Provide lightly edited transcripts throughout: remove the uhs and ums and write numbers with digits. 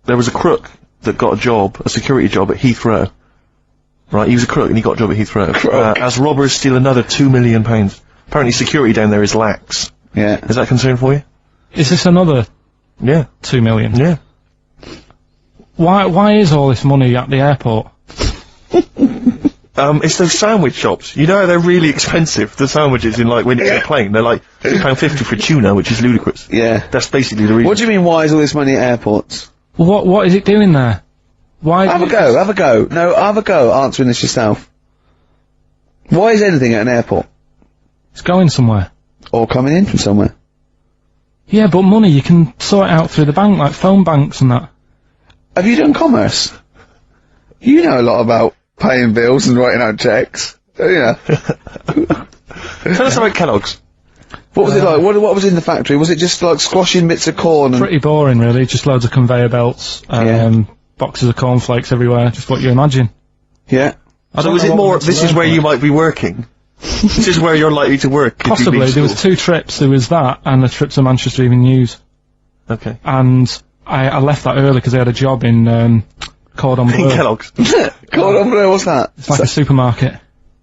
there was a crook that got a security job at Heathrow. Right, he was a crook and he got a job at Heathrow. As robbers steal another £2 million. Apparently security down there is lax. Yeah. Is that a concern for you? Is this another? Yeah. 2 million? Yeah. Why is all this money at the airport? It's those sandwich shops. You know how they're really expensive, the sandwiches in, like, when you're on a plane? They're like £2.50 for tuna, which is ludicrous. Yeah. That's basically the reason. What do you mean, why is all this money at airports? What is it doing there? Why? Have a go. No, have a go answering this yourself. Why is anything at an airport? It's going somewhere. Or coming in from somewhere. Yeah, but money, you can sort it out through the bank, like phone banks and that. Have you done commerce? You know a lot about paying bills and writing out checks, don't you? Tell us about Kellogg's. What was it like? What was in the factory? Was it just like squashing bits of corn and... Pretty boring, really. Just loads of conveyor belts, boxes of cornflakes everywhere, just what you imagine. Yeah. So is it more, this is where you might be working? This is where you're likely to work? Possibly. There was 2 trips. There was that, and a trip to Manchester Evening News. Okay. And I left that early because I had a job in, Cordon Bleu. In Kellogg's. Cordon Bleu, what's that? It's like a supermarket.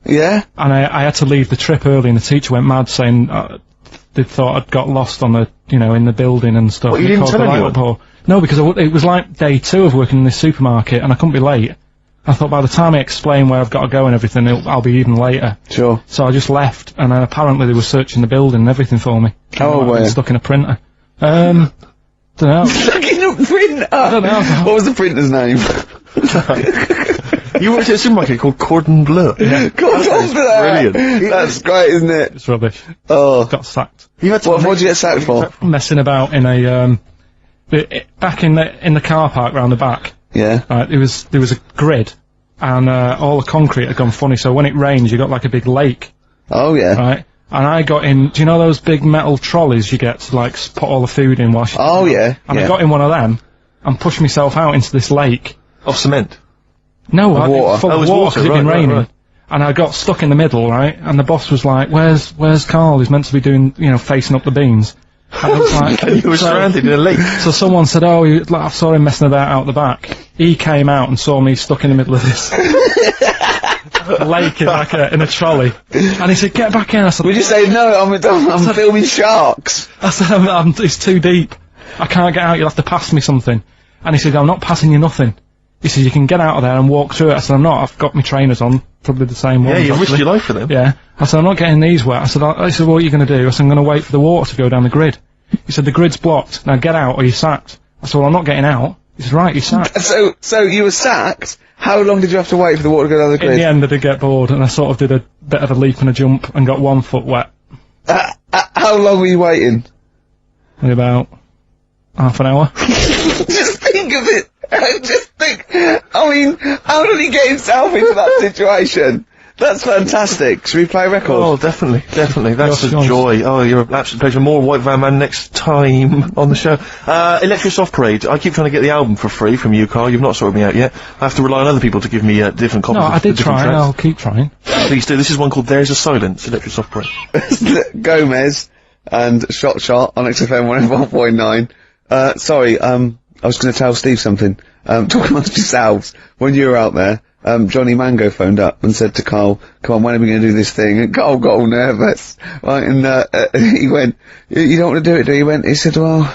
Yeah? And I had to leave the trip early, and the teacher went mad saying, they thought I'd got lost on the, in the building and stuff. What, you didn't tell anyone? No, because it was like day 2 of working in this supermarket, and I couldn't be late. I thought by the time I explain where I've got to go and everything, I'll be even later. Sure. So I just left, and then apparently they were searching the building and everything for me. How old were you? Stuck in a printer. Dunno. Stuck in a printer? I don't know. What was the printer's name? You worked at a supermarket called Cordon Bleu. Yeah. Cordon Bleu! Brilliant. That's great, isn't it? It's rubbish. Oh. Got sacked. What did you get sacked for? Messing about in a, back in the car park round the back. Yeah. Right, there was a grid, and all the concrete had gone funny, so when it rains you got like a big lake. Oh yeah. Right? And I got in, do you know those big metal trolleys you get to like put all the food in whilst you... Oh yeah. And I got in one of them, and pushed myself out into this lake. Of cement? No, water. Full of water, because it'd been raining. Right. And I got stuck in the middle, right? And the boss was like, where's Karl? He's meant to be doing, facing up the beans. And I was like... And you were stranded in a lake. So someone said, I saw him messing about out the back. He came out and saw me stuck in the middle of this lake in a trolley. And he said, get back in. I said... Would you say, no, I'm filming sharks? I said, it's too deep. I can't get out, you'll have to pass me something. And he said, I'm not passing you nothing. He said, you can get out of there and walk through it. I said, I'm not, I've got my trainers on, probably the same ones. Yeah, you actually. risked your life for them. Yeah. I said, I'm not getting these wet. I said, what are you going to do? I said, I'm going to wait for the water to go down the grid. He said, the grid's blocked, now get out or you're sacked. I said, well, I'm not getting out. He said, right, you're sacked. So you were sacked? How long did you have to wait for the water to go down the grid? In the end, I did get bored, and I sort of did a bit of a leap and a jump, and got 1 foot wet. How long were you waiting? Maybe about half an hour. Just think of it. Just think. I mean, how did he get himself into that situation? That's fantastic. Should we play a record? Oh, definitely. That's a joy. Oh, you're an absolute pleasure. More White Van Man next time on the show. Electric Soft Parade. I keep trying to get the album for free from you, Karl. You've not sorted me out yet. I have to rely on other people to give me different copies. No, I did try, and I'll keep trying. Please do. This is one called There's a Silence, Electric Soft Parade. Gomez and Shot on XFM 101.9. Sorry, I was going to tell Steve something. Talk amongst yourselves. When you were out there, Johnny Mango phoned up and said to Karl, come on, when are we going to do this thing? And Karl got all nervous. Right, and he went, you don't want to do it, do you? He said, well,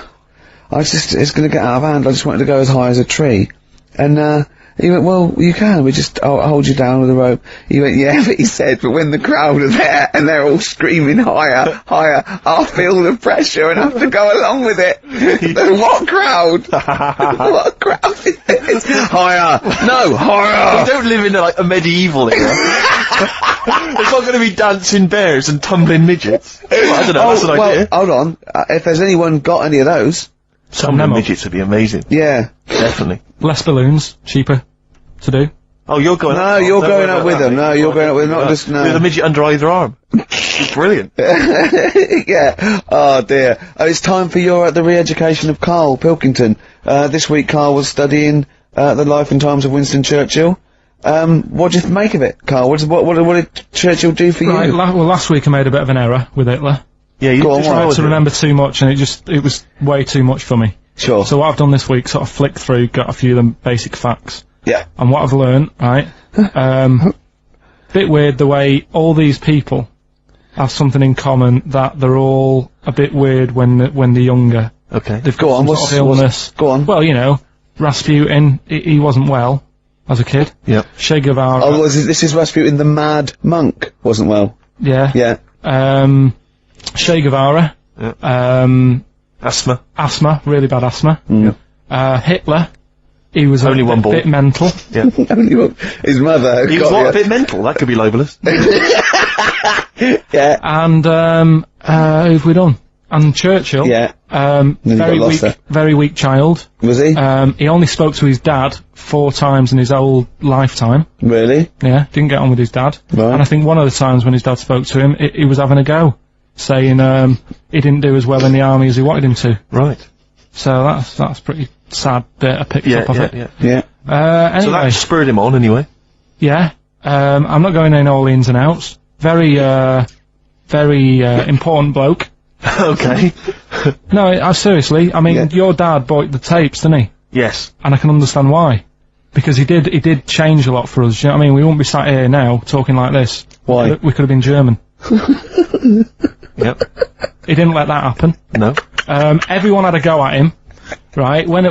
it's going to get out of hand. I just wanted to go as high as a tree. And, he went, well, you can. I'll hold you down with a rope. He went, yeah, but he said, but when the crowd are there and they're all screaming higher, I'll feel the pressure and have to go along with it. What crowd? What crowd is this? Higher. No, higher. We don't live in a medieval era. It's not going to be dancing bears and tumbling midgets. Well, I don't know, that's an idea. Hold on. If there's anyone got any of those. Some midgets would be amazing. Yeah. Definitely. Less balloons, cheaper to do. Oh, you're going up. No, you're going up with them. No, you're going up with them, not just, no. With a midget under either arm. It's brilliant. Yeah. Oh dear. It's time for the re-education of Karl Pilkington. This week Karl was studying, the life and times of Winston Churchill. What do you make of it, Karl? What did Churchill do for you? Right, last week I made a bit of an error with Hitler. Yeah, you tried to remember too much, and it was way too much for me. Sure. So what I've done this week, sort of flicked through, got a few of the basic facts. Yeah. And what I've learned, right, bit weird the way all these people have something in common, that they're all a bit weird when they're younger. Okay. They've got some sort of illness. Go on. Well, you know, Rasputin, he wasn't well as a kid. Yep. Che Guevara. Oh, this is Rasputin the Mad Monk wasn't well. Yeah. Yeah. Che Guevara. Yep. Asthma. Really bad asthma. Hitler. He was Only one ball. bit mental. Yeah. Only one. His mother. He was a bit mental. That could be libelous. Yeah. And, who have we done? And Churchill. Yeah. Very weak child. Was he? He only spoke to his dad 4 times in his whole lifetime. Really? Yeah, didn't get on with his dad. Right. And I think one of the times when his dad spoke to him, he was having a go, saying, he didn't do as well in the army as he wanted him to. Right. So that's pretty sad bit I picked up of it. Yeah. Anyway. So that spurred him on anyway. Yeah. I'm not going in all the ins and outs. Very important bloke. Okay. No, seriously, I mean, your dad bought the tapes, didn't he? Yes. And I can understand why. Because he did change a lot for us, do you know what I mean? We wouldn't be sat here now, talking like this. Why? We could have been German. Yep. He didn't let that happen. No. Everyone had a go at him, right? When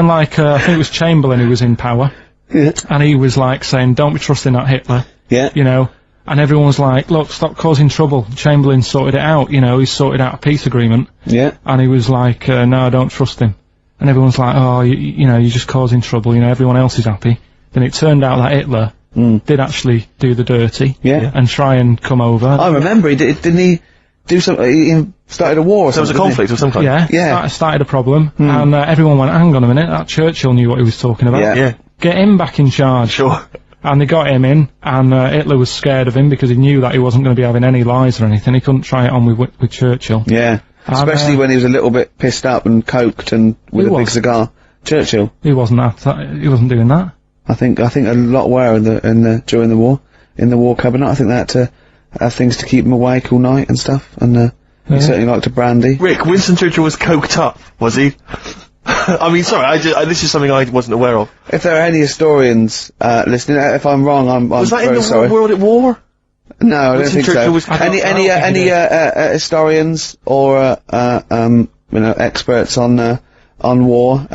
like, I think it was Chamberlain who was in power. Yeah. And he was like saying, don't be trusting that Hitler. Yeah. You know? And everyone was like, look, stop causing trouble. Chamberlain sorted it out, you know, he sorted out a peace agreement. Yeah. And he was like, no, I don't trust him. And everyone's like, oh, you know, you're just causing trouble, you know, everyone else is happy. Then it turned out that Hitler did actually do the dirty. Yeah. And try and come over. I remember, didn't he do something, he started a war or There was something? a conflict of some kind. Yeah. Yeah. Started a problem. And everyone went, hang on a minute, that Churchill knew what he was talking about. Yeah. Yeah. Get him back in charge. Sure. And they got him in, and Hitler was scared of him because he knew that he wasn't going to be having any lies or anything. He couldn't try it on with Churchill. Yeah. Especially when he was a little bit pissed up and coked and with a big cigar. Churchill. He wasn't he wasn't doing that. I think a lot were during the war, in the war cabinet. I think they had to have things to keep him awake all night and stuff, and he certainly liked a brandy. Rick, Winston Churchill was coked up, was he? I mean, sorry, this is something I wasn't aware of. If there are any historians listening, if I'm wrong, I'm Was that very in sorry. the World at War? No, I don't Winston think Churchill so. was Any historians or you know, experts on war,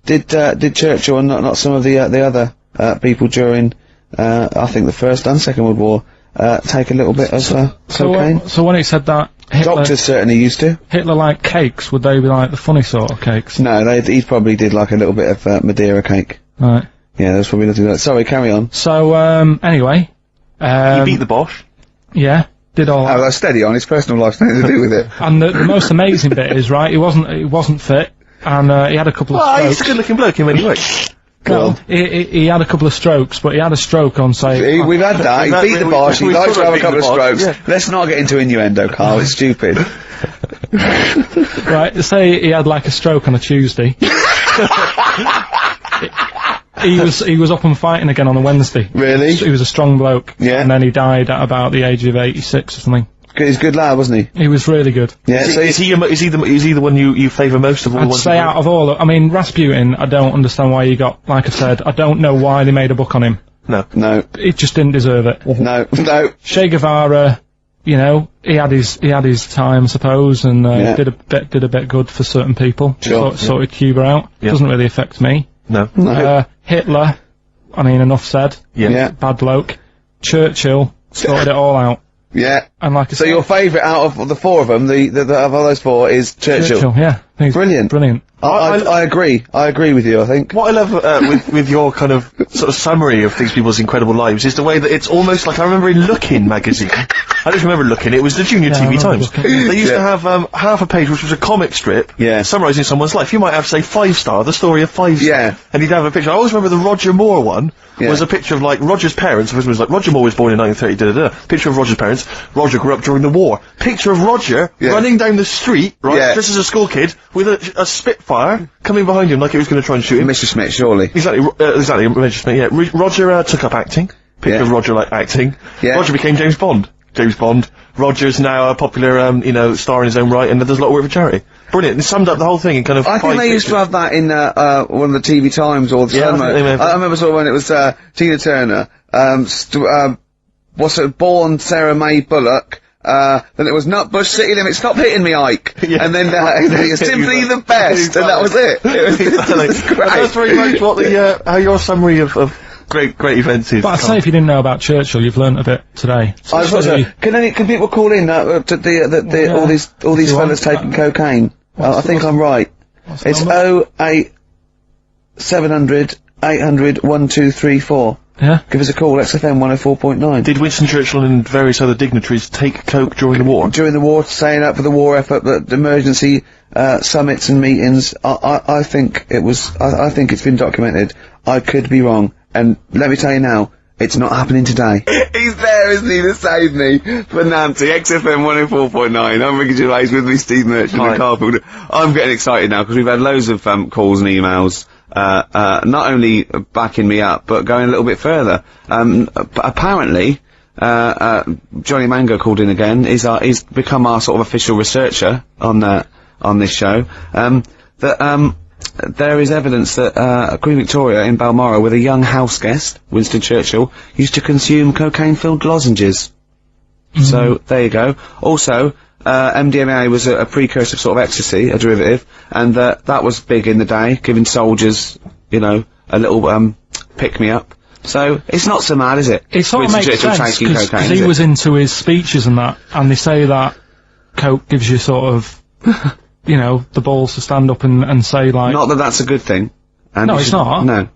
did Churchill and not some of the other people during I think the First and Second World War take a little bit of cocaine? So when it said that Doctors certainly used to. Hitler liked cakes, would they be like the funny sort of cakes? No, he probably did like a little bit of Madeira cake. Right. Yeah, there's probably nothing like that. Sorry, carry on. So, anyway. He beat the Bosch. Yeah, did all that. Oh, that's steady on. His personal life's nothing to do with it. And the most amazing bit is, right, he wasn't fit, and he had a couple of strokes. He's a good-looking bloke in many ways. No, he had a couple of strokes, but he had a stroke on, say... We've had that. He beat the Bosch. He likes to have a couple of strokes. Yeah. Let's not get into innuendo, Carl. It's stupid. Right, say he had like a stroke on a Tuesday. He was up and fighting again on a Wednesday. Really? He was a strong bloke. Yeah. And then he died at about the age of 86 or something. He's a good lad, wasn't he? He was really good. Yeah. Is he the one you favour most of all? I'd say out of all, I mean, Rasputin, I don't understand why he got, like I said, I don't know why they made a book on him. No. He just didn't deserve it. No. Che Guevara, you know, he had his time, I suppose, and did a bit good for certain people. Sure. Sorted Cuba out. Yeah. Doesn't really affect me. No. Hitler, I mean, enough said. Yeah. Bad bloke. Churchill sorted it all out. Yeah. And like I So said, your favourite out of the four of them, the of all those four, is Churchill. yeah. I think he's Brilliant. Brilliant. I agree. I agree with you, I think. What I love with your kind of sort of summary of these people's incredible lives is the way that it's almost like I remember in Lookin' magazine. I just remember Lookin'. It was the Junior TV Times. They used to have half a page which was a comic strip summarising someone's life. You might have, say, 5 Star, the story of 5 Star. Yeah. And he'd have a picture. I always remember the Roger Moore one was a picture of, like, Roger's parents. It was like, Roger Moore was born in 1930, Picture of Roger's parents. Roger grew up during the war. Picture of Roger running down the street, right, just as a school kid, with a Spitfire coming behind him like he was going to try and shoot him. Mr. Smith, surely. Exactly, Mr. Smith, yeah. Roger took up acting. Picture of Roger, like, acting. Yeah. Roger became James Bond. James Bond. Roger's now a popular, you know, star in his own right, and does a lot of work for charity. Brilliant. It summed up the whole thing in kind of I think they used to have that in, one of the TV Times or the Sun. I remember sort of when it was, Tina Turner, what's it, Born Sarah May Bullock, then it was Nutbush City Limits, stop hitting me, Ike. Yeah. And then, simply the best, and that was it. It was great. That's very much what the, how your summary of great events is. But I'd say if you didn't know about Churchill, you've learnt a bit today. Can people call in, to all these fellas taking cocaine? I think I'm right. It's 08700 800 1234. Yeah? Give us a call, XFM 104.9. Did Winston Churchill and various other dignitaries take coke during the war? During the war, saying up for the war effort, the emergency, summits and meetings, I think it was, I think it's been documented. I could be wrong. And let me tell you now, it's not happening today. He's there, isn't he, to save me? For Nancy, XFM 104.9. I'm Ricky Gervais, with me, Steve Merchant and Karl Pilkington. I'm getting excited now, because we've had loads of, calls and emails, not only backing me up, but going a little bit further. Apparently, Johnny Mango called in again. He's become our sort of official researcher on this show. There is evidence that, Queen Victoria in Balmoral, with a young house guest, Winston Churchill, used to consume cocaine-filled lozenges. So, there you go. Also, MDMA was a precursor of sort of ecstasy, a derivative, and that was big in the day, giving soldiers, you know, a little, pick-me-up. So, it's not so mad, is it? It sort of makes sense, because he was into his speeches and that, and they say that coke gives you sort of, you know, the balls to stand up and say, like... Not that that's a good thing. And no, it's not. No.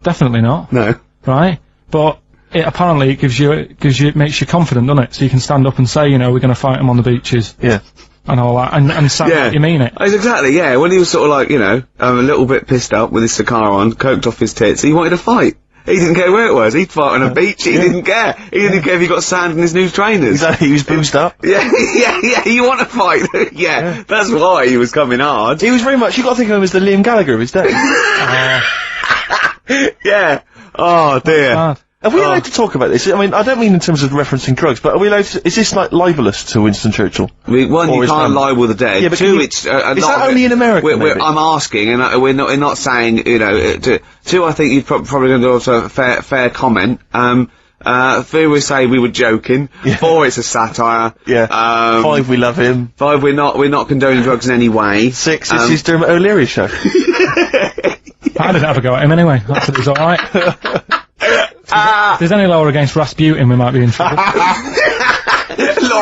Definitely not. No. Right? But it apparently it makes you confident, doesn't it? So you can stand up and say, you know, we're gonna fight them on the beaches. Yeah. And all that, and sound like you mean it. Exactly, yeah. When he was sort of like, you know, a little bit pissed up with his cigar on, coked off his tits, he wanted to fight. He didn't care where it was. He'd fight on a beach. He didn't care. He didn't care if he got sand in his new trainers. Exactly. He was boozed up. Yeah. You want to fight? yeah. That's why he was coming hard. He was very much. You got to think of him as the Liam Gallagher of his day. Yeah. Oh dear. Are we allowed to talk about this? I mean, I don't mean in terms of referencing drugs, but are we allowed to, is this like libelous to Winston Churchill? One, you can't libel the dead. Yeah, but two, is that only in America? I'm asking, and we're not saying, you know, two, I think you've probably going to do also a fair comment. Three, we say we were joking. Yeah. 4, it's a satire. Yeah. 5, we love him. 5, we're not condoning drugs in any way. 6, it's his Dermot O'Leary show. I didn't have a go at him anyway. I said it was alright. If there's any law against Rasputin, we might be in trouble. Law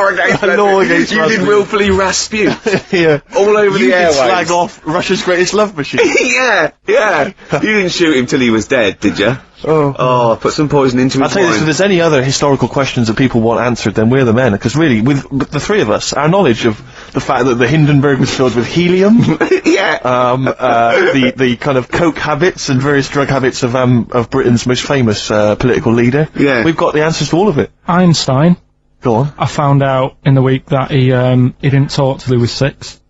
against Rasputin. You did willfully Rasputin. Yeah. All over the airwaves. You slag off Russia's greatest love machine. yeah. You didn't shoot him till he was dead, did you? Oh, put some poison into his I'll tell you this, if there's any other historical questions that people want answered, then we're the men, because really, with the three of us, our knowledge of the fact that the Hindenburg was filled with helium, the kind of coke habits and various drug habits of Britain's most famous, political leader, we've got the answers to all of it. Einstein. Go on. I found out in the week that he didn't talk till he was 6.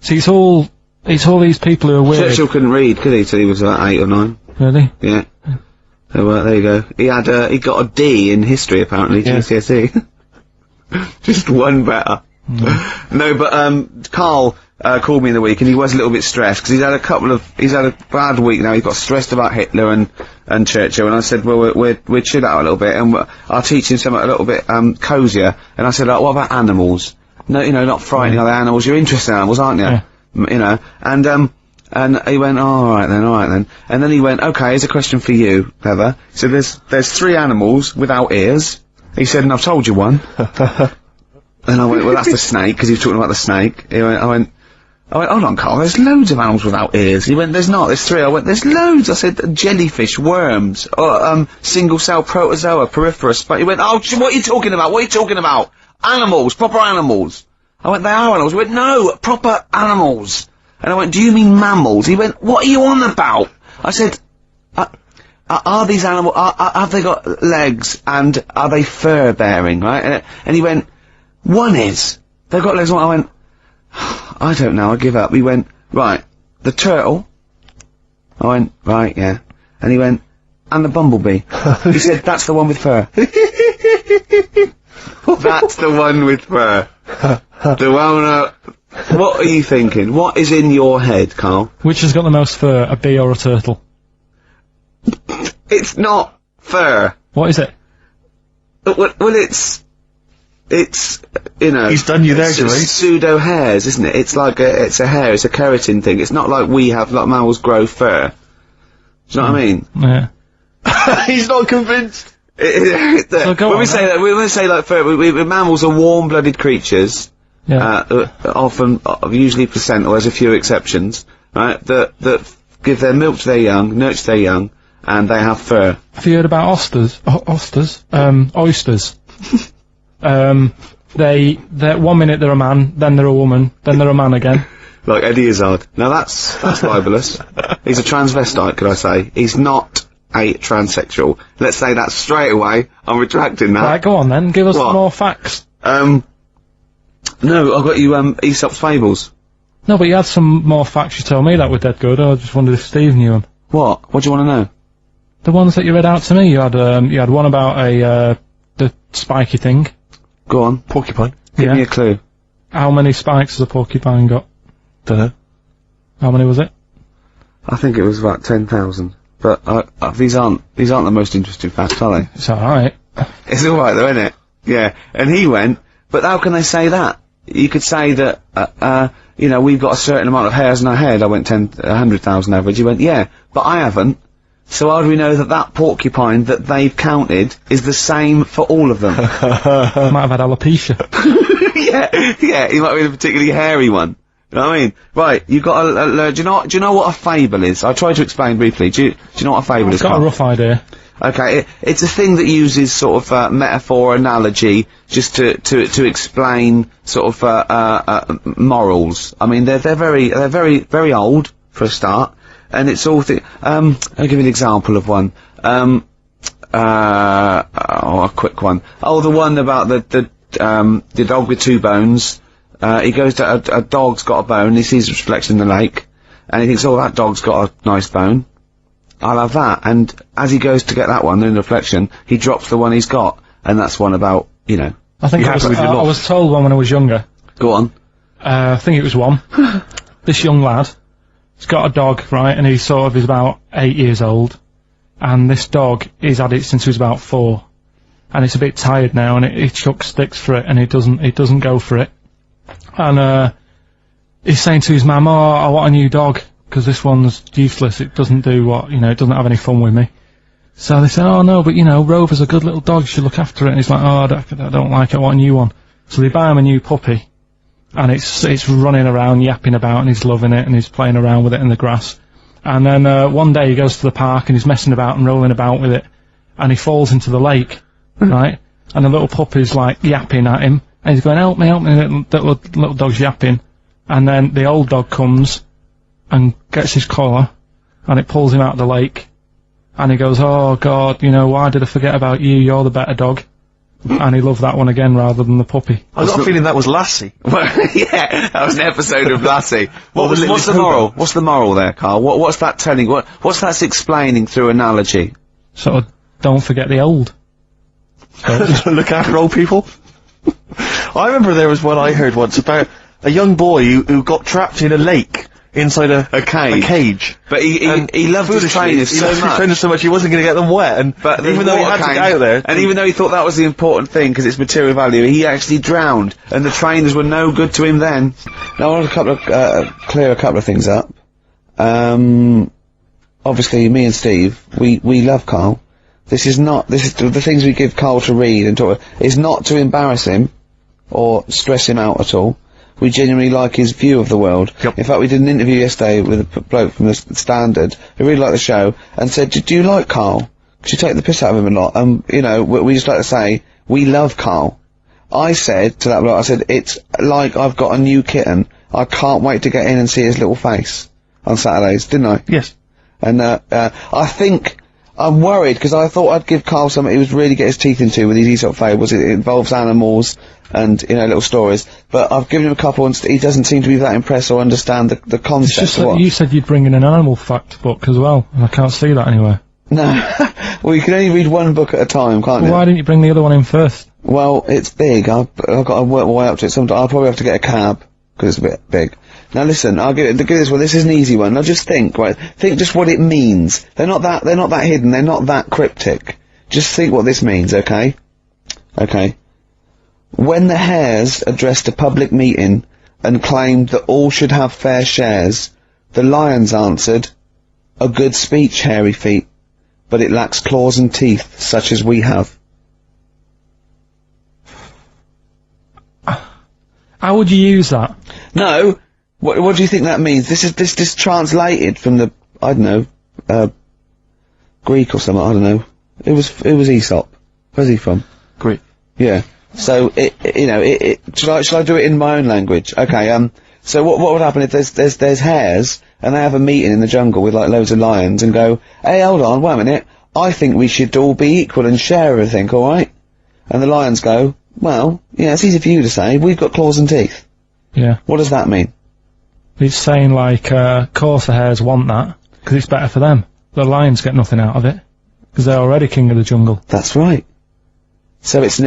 See, it's all these people who are weird. Churchill couldn't read, could he, till he was about 8 or 9? Really? Yeah. So, there you go. He got a D in history, apparently, GCSE. Just one better. No, but, Karl, called me in the week, and he was a little bit stressed, because he's had a bad week now. He got stressed about Hitler and Churchill, and I said, well, we're chill out a little bit, and I'll teach him something a little bit, cosier. And I said, like, what about animals? No, you know, not frightening other animals. You're interested in animals, aren't you? Yeah. You know, and he went, all right then. And then he went, okay, here's a question for you, Heather. He said, there's 3 animals without ears. He said, and I've told you one. And I went, well, that's the snake, because he was talking about the snake. I went, hold on, Karl, there's loads of animals without ears. He went, there's not, there's 3. I went, there's loads. I said, jellyfish, worms, single-cell protozoa, peripherous. But he went, oh, what are you talking about? Animals, proper animals. I went, they are animals. He went, no, proper animals. And I went, do you mean mammals? He went, what are you on about? I said, are these animals, have they got legs, and are they fur-bearing, right? And he went, one is. They've got legs. I went, I don't know, I give up. He went, right, the turtle. I went, right, yeah. And he went, and the bumblebee. He said, that's the one with fur. That's the one with fur. The one, what are you thinking? What is in your head, Carl? Which has got the most fur, a bee or a turtle? It's not fur. What is it? Well, it's, you know... He's done you there, Gervais. Pseudo hairs, isn't it? It's like it's a hair, it's a keratin thing. It's not like we have, like mammals grow fur. Do you know what I mean? Yeah. He's not convinced. When we say like fur, mammals are warm-blooded creatures. Yeah. Often, usually placental, there's a few exceptions, right? That give their milk to their young, nurture their young, and they have fur. Have you heard about oysters? They're 1 minute they're a man, then they're a woman, then they're a man again. Like Eddie Izzard. Now that's libelous. He's a transvestite, could I say. He's not a transsexual. Let's say that straight away. I'm retracting that. Right, go on then, give us some more facts. No, I've got you, Aesop's Fables. No, but you had some more facts you told me that were dead good. I just wondered if Steve knew them. What? What do you want to know? The ones that you read out to me. You had one about the spiky thing. Go on. Porcupine. Give me a clue. How many spikes has a porcupine got? Dunno. How many was it? I think it was about 10,000. But, these aren't the most interesting facts, are they? It's alright. It's alright though, isn't it? Yeah. And he went, but how can they say that? You could say that, you know, we've got a certain amount of hairs in our head. I went 100,000 average. He went, yeah, but I haven't. So how do we know that that porcupine that they've counted is the same for all of them? Might have had alopecia. yeah, he might be a particularly hairy one. You know what I mean? Right, you've got to, do you know what a fable is? I'll try to explain briefly. Do you know what a fable is? I've got a rough idea. Okay, it's a thing that uses sort of, metaphor, analogy, just to explain sort of, morals. I mean, they're very old, for a start, and it's all I'll give you an example of one. A quick one. Oh, the one about the dog with two bones. He goes to, a dog's got a bone, he sees a reflection in the lake, and he thinks, oh, that dog's got a nice bone. I'll have that. And as he goes to get that one in the reflection, he drops the one he's got, and that's one about, you know. I think I was told one when I was younger. Go on. I think it was one. This young lad, he's got a dog, right, and he sort of is about 8 years old, and this dog, he's had it since he was about 4, and it's a bit tired now, and it chucks sticks for it, and it doesn't go for it. And, he's saying to his mum, oh, I want a new dog, because this one's useless, it doesn't do what, you know, it doesn't have any fun with me. So they say, oh no, but you know, Rover's a good little dog, you should look after it, and he's like, oh, I don't like it, I want a new one. So they buy him a new puppy, and it's running around, yapping about, and he's loving it, and he's playing around with it in the grass. And then, one day he goes to the park, and he's messing about and rolling about with it, and he falls into the lake, right? And the little puppy's like yapping at him, and he's going, help me, little dog's yapping. And then the old dog comes and gets his collar, and it pulls him out of the lake, and he goes, oh God, you know, why did I forget about you, you're the better dog. And he loved that one again rather than the puppy. I got a feeling that was Lassie. Well, yeah, that was an episode of Lassie. What's the moral? What's the moral there, Carl? What's that telling? What's that explaining through analogy? Sort of, don't forget the old. Look after old people. I remember there was one I heard once about a young boy who got trapped in a lake inside a cage. But he loved his trainers so much he wasn't going to get them wet, but even though he had to get out there, and even though he thought that was the important thing because it's material value, he actually drowned, and the trainers were no good to him then. Now I want to clear a couple of things up. Obviously, me and Steve, we love Karl. This is the things we give Karl to read and talk. Is not to embarrass him or stress him out at all. We genuinely like his view of the world. Yep. In fact, we did an interview yesterday with a bloke from the Standard who really liked the show and said, do you like Karl? Because you take the piss out of him a lot. You know, we just like to say, we love Karl. I said to that bloke, I said, it's like I've got a new kitten. I can't wait to get in and see his little face on Saturdays, didn't I? Yes. And, I think, I'm worried because I thought I'd give Karl something he was really get his teeth into with these Aesop fables. It involves animals and, you know, little stories. But I've given him a couple and he doesn't seem to be that impressed or understand the concept. It's just that you said you'd bring in an animal fact book as well, and I can't see that anywhere. No. Well, you can only read one book at a time, can't you? Why didn't you bring the other one in first? Well, it's big. I've got to work my way up to it. Sometimes I'll probably have to get a cab, because it's a bit big. Now listen, I'll give this one. This is an easy one. Now just think, right? Think just what it means. They're not that hidden. They're not that cryptic. Just think what this means, okay? Okay. When the Hares addressed a public meeting and claimed that all should have fair shares, the Lions answered, "A good speech, hairy feet, but it lacks claws and teeth, such as we have." How would you use that? No. What do you think that means? This is translated from the, I don't know, Greek or something, I don't know. It was Aesop. Where's he from? Greek. Yeah. So, shall I do it in my own language? Okay, so what would happen if there's hares, and they have a meeting in the jungle with, like, loads of lions, and go, "Hey, hold on, wait a minute, I think we should all be equal and share everything, alright?" And the lions go, "Well, yeah, it's easy for you to say, we've got claws and teeth." Yeah. What does that mean? It's saying, like, course the hares want that, because it's better for them. The lions get nothing out of it, because they're already king of the jungle. That's right. So it's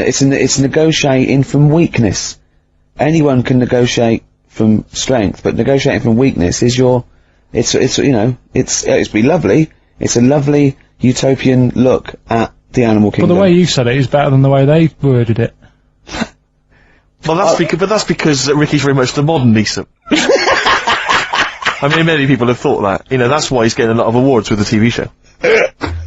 negotiating from weakness. Anyone can negotiate from strength, but negotiating from weakness is it's be lovely. It's a lovely utopian look at the animal kingdom. But the way you said it is better than the way they worded it. Well, that's because Ricky's very much the modern Aesop. I mean, many people have thought that. You know, that's why he's getting a lot of awards with the TV show.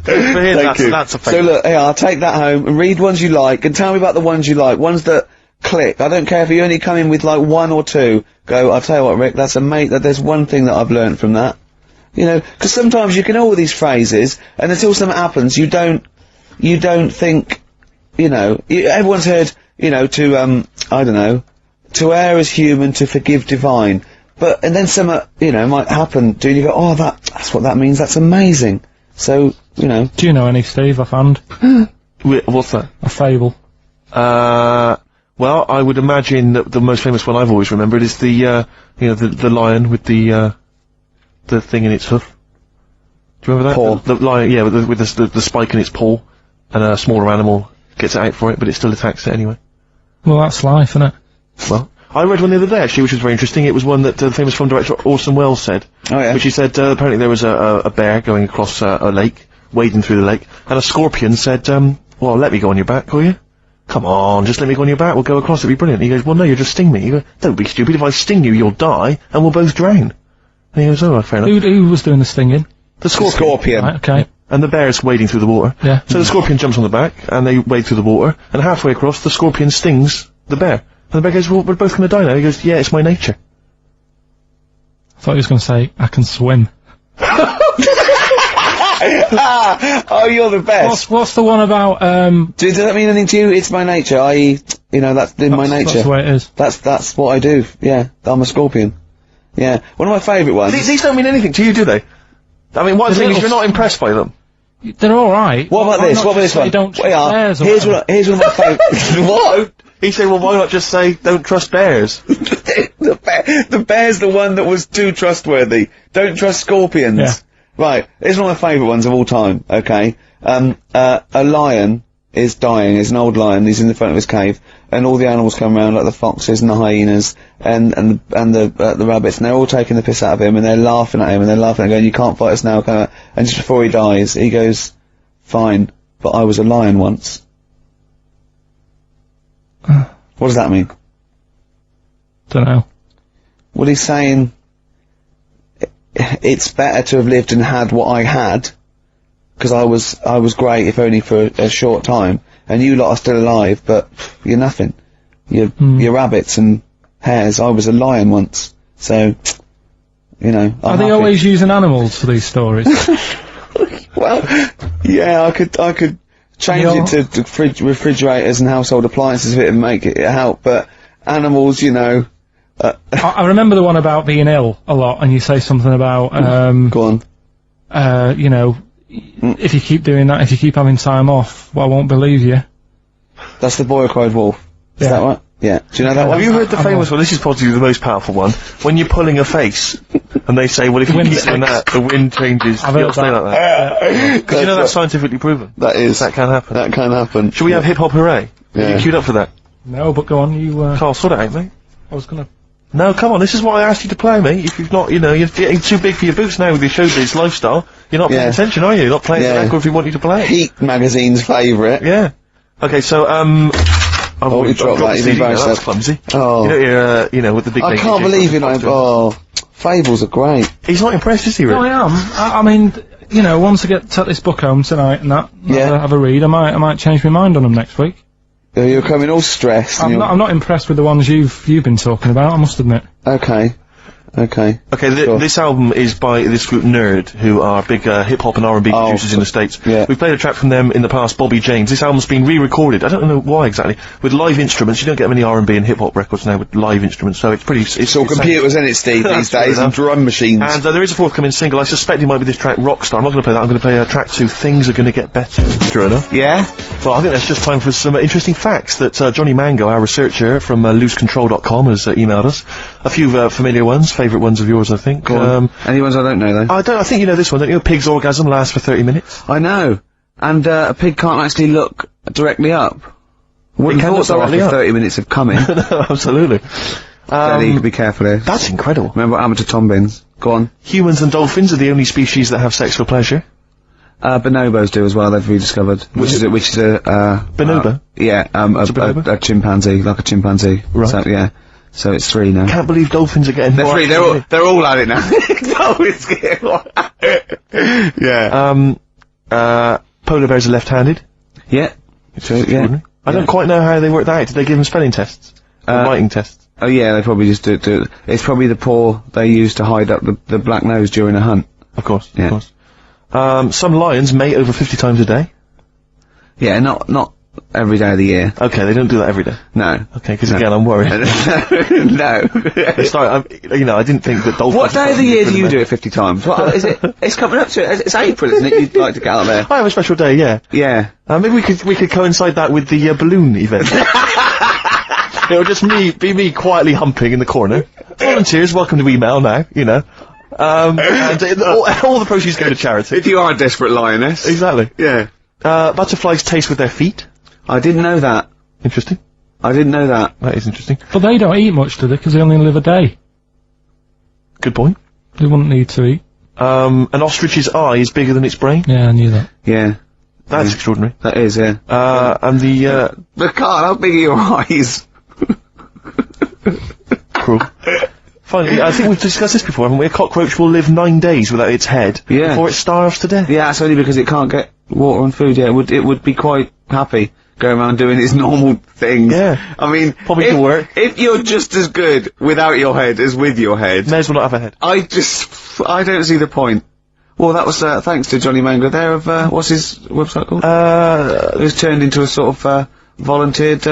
For him, that's a favourite. So look, I'll take that home and read ones you like, and tell me about the ones you like, ones that click. I don't care if you only come in with like one or two. Go, I'll tell you what, Rick, there's one thing that I've learned from that. You know, because sometimes you can know all these phrases, and until something happens, you don't think, you know, everyone's heard, you know, I don't know, to err is human, to forgive divine. And then something, you know, might happen, and you go, oh, that's what that means, that's amazing. So, you know. Do you know any, Steve, offhand? What's that? A fable. Well, I would imagine that the most famous one I've always remembered is the lion with the thing in its hoof. Do you remember that? Paw. The lion, yeah, with the spike in its paw, and a smaller animal gets out for it, but it still attacks it anyway. Well, that's life, isn't it? Well, I read one the other day, actually, which was very interesting. It was one that the famous film director Orson Welles said. Oh, yeah. Which he said, apparently there was a bear going across a lake, wading through the lake, and a scorpion said, well, let me go on your back, will you? Come on, just let me go on your back, we'll go across, it'll be brilliant. He goes, well, no, you'll just sting me. You go, don't be stupid, if I sting you, you'll die, and we'll both drown. And he goes, oh, fair enough. Who was doing the stinging? The scorpion. Right, okay. And the bear's wading through the water. Yeah. So the scorpion jumps on the back, and they wade through the water, and halfway across, the scorpion stings the bear. And the bear goes, well, we're both gonna die now. He goes, yeah, it's my nature. I thought he was gonna say, I can swim. Oh, you're the best. What's the one about, Does that mean anything to you? It's my nature, i.e., you know, that's in my nature. That's the way it is. That's what I do, yeah. I'm a scorpion. Yeah. One of my favourite ones. These don't mean anything to you, do they? I mean, one thing is you're not impressed by them. They're alright. What about this? What about this one? Don't Here's one of my favourites. What? He said, well, why not just say, don't trust bears? The bear's the one that was too trustworthy. Don't trust scorpions. Yeah. Right, here's one of my favourite ones of all time, okay? A lion is dying, it's an old lion, he's in the front of his cave, and all the animals come around, like the foxes and the hyenas, and the rabbits, and they're all taking the piss out of him, and they're laughing at him, and they're laughing and going, you can't fight us now, and just before he dies, he goes, fine, but I was a lion once. What does that mean? Don't know. Well, he's saying, it's better to have lived and had what I had, because I was great, if only for a short time, and you lot are still alive, but you're nothing. You're rabbits and hares. I was a lion once, so, you know, Are they always using animals for these stories? Well, yeah, I could change it to refrigerators and household appliances if it would make it help, but animals, you know. I remember the one about being ill a lot, and you say something about, Go on. you know, if you keep doing that, if you keep having time off, well, I won't believe you. That's the boy who cried wolf. Is that right? Yeah. Do you know that one? Have you heard the famous one? This is probably the most powerful one. When you're pulling a face, and they say, well, if you keep doing that, the wind changes. I've heard that. Like that. Because you know that's scientifically proven. That is. That can happen. That can happen. Should we have hip hop hooray? Yeah. Are you queued up for that? No, but go on, you, Carl, sort it out, mate. I was gonna... No, come on, this is what I asked you to play, mate. If you've not, you know, you're getting too big for your boots now with your showbiz lifestyle. You're not paying attention, are you? You're not playing the record if we want you to play it. Heat magazine's favourite. Yeah. Okay, so, Oh, you dropped that, you've embarrassed That's clumsy. Oh. You know, you're, you know, with the big I can't believe it, Fables are great. He's not impressed, is he, really? No, I am. I mean, you know, once I take this book home tonight and that, have a read, I might change my mind on them next week. You're coming all stressed. I'm not impressed with the ones you've been talking about, I must admit. Okay. Okay, this album is by this group Nerd, who are big hip-hop and R&B producers in the States. Yeah. We've played a track from them in the past, Bobby James. This album's been re-recorded, I don't know why exactly, with live instruments. You don't get many R&B and hip-hop records now with live instruments, so it's pretty... It's all computers, isn't it, Steve, these days, and drum machines. And there is a forthcoming single. I suspect it might be this track, Rockstar. I'm not going to play that, I'm going to play track 2, Things Are Gonna Get Better. True enough. Yeah? Well, I think that's just time for some interesting facts that Johnny Mango, our researcher from loosecontrol.com, has emailed us. A few familiar ones, favourite ones of yours, I think. Any ones I don't know, though? I think you know this one, don't you? A pig's orgasm lasts for 30 minutes. I know. And a pig can't actually look directly up. Wouldn't have thought so after 30 minutes of coming. No, absolutely. You could be careful here. That's incredible. Remember what happened to Tom Bins? Go on. Humans and dolphins are the only species that have sex for pleasure. Bonobos do as well, they've rediscovered. Which is a bonobo? A chimpanzee, like a chimpanzee. Right. So, yeah. So it's 3 now. Can't believe dolphins are getting more. 3, they're all at it now. Dolphins getting more at it. Yeah. Polar bears are left-handed. Yeah. So, yeah. I don't quite know how they work that out. Did they give them spelling tests? Writing tests? Oh yeah, they probably just do it's probably the paw they use to hide up the black nose during a hunt. Of course, of course. Some lions mate over 50 times a day. Yeah, not every day of the year. Okay, they don't do that every day. No. Okay, because again, I'm worried. No. I didn't think that dolphins... What day of the year do you do it 50 times? What is it? It's coming up to it. It's April, isn't it? You'd like to get out there. I have a special day, yeah. Yeah. Maybe we could coincide that with the balloon event. It'll just be me quietly humping in the corner. Volunteers, welcome to email now, you know. And all the proceeds go to charity. If you are a desperate lioness. Exactly. Yeah. Butterflies taste with their feet. I didn't know that. Interesting. I didn't know that. That is interesting. But they don't eat much, do they? Because they only live a day. Good point. They wouldn't need to eat. An ostrich's eye is bigger than its brain. Yeah, I knew that. Yeah. That's extraordinary. That is, yeah. And the, But Carl, how big are your eyes? Cruel. Finally, I think we've discussed this before, haven't we? A cockroach will live 9 days without its head before it starves to death. Yeah, that's only because it can't get water and food. Yeah, it would be quite happy going around doing its normal things. Yeah. I mean, probably can work. If you're just as good without your head as with your head, may as well not have a head. I don't see the point. Well, that was thanks to Johnny Mango there of what's his website called? It was turned into a sort of volunteered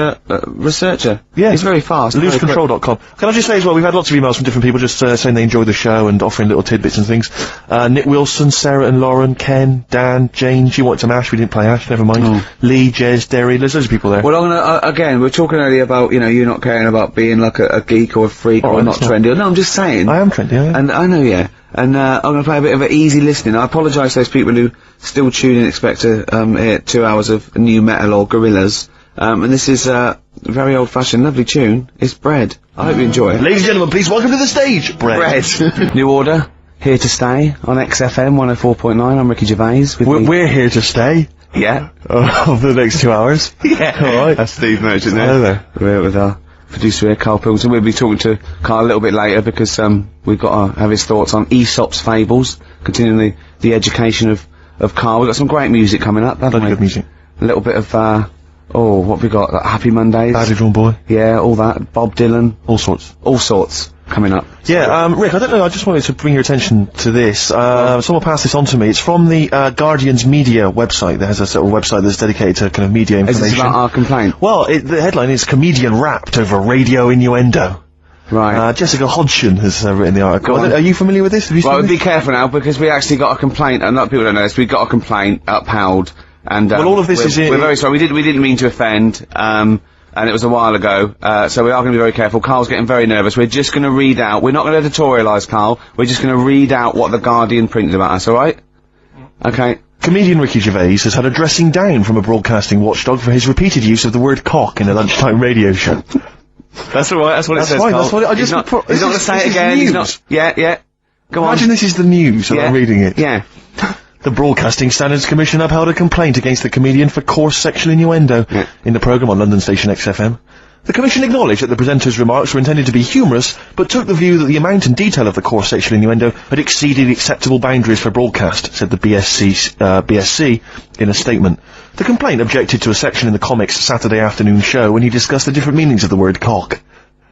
researcher. Yeah, he's very fast. Loosecontrol.com. Can I just say as well, we've had lots of emails from different people just saying they enjoy the show and offering little tidbits and things. Nick Wilson, Sarah and Lauren, Ken, Dan, Jane, she wanted some Ash, we didn't play Ash, never mind. Lee, Jez, Derry, there's loads of people there. Well, I'm gonna, again, we were talking earlier about, you know, you not caring about being like a geek or a freak or not trendy. No, I'm just saying. I am trendy, yeah. And I know, yeah. And I'm going to play a bit of an easy listening. I apologise to those people who still tune in and expect to hear 2 hours of new metal or Gorillaz. And this is a very old-fashioned, lovely tune. It's Bread. I hope you enjoy it. Ladies and gentlemen, please welcome to the stage, Bread. New Order, here to stay on XFM 104.9. I'm Ricky Gervais. We're here to stay. Yeah. For the next 2 hours. Yeah. Alright. That's Steve Merchant there. Hello there. We're with our producer here, Karl Pilkington. We'll be talking to Karl a little bit later because we've got to have his thoughts on Aesop's Fables, continuing the education of Karl. We've got some great music coming up, haven't we? Good music. A little bit of what have we got? Like Happy Mondays. Badly Drawn Boy. Yeah, all that. Bob Dylan. All sorts coming up. Yeah, Rick, I don't know, I just wanted to bring your attention to this. Someone passed this on to me. It's from the Guardian's media website. There's a sort of website that's dedicated to kind of media information. Is this about our complaint? Well, the headline is Comedian Rapped Over Radio Innuendo. Right. Jessica Hodgson has written the article. Are you familiar with this? Have you seen this? Be careful now, because we actually got a complaint, and a lot of people don't know this, we got a complaint upheld, and well, all of this we're very sorry, we didn't mean to offend, and it was a while ago, so we are going to be very careful. Carl's getting very nervous. We're just going to read out. We're not going to editorialise, Carl. We're just going to read out what The Guardian printed about us, alright? Okay. Comedian Ricky Gervais has had a dressing down from a broadcasting watchdog for his repeated use of the word cock in a lunchtime radio show. That's alright, that's what it says, fine, Carl. that's what He's not going to say it again, he's not... Yeah. Go on. Imagine this is the news, and I'm reading it. Yeah. The Broadcasting Standards Commission upheld a complaint against the comedian for coarse sexual innuendo in the programme on London station XFM. The Commission acknowledged that the presenter's remarks were intended to be humorous, but took the view that the amount and detail of the coarse sexual innuendo had exceeded acceptable boundaries for broadcast, said the BSC in a statement. The complaint objected to a section in the Comics Saturday afternoon show when he discussed the different meanings of the word cock.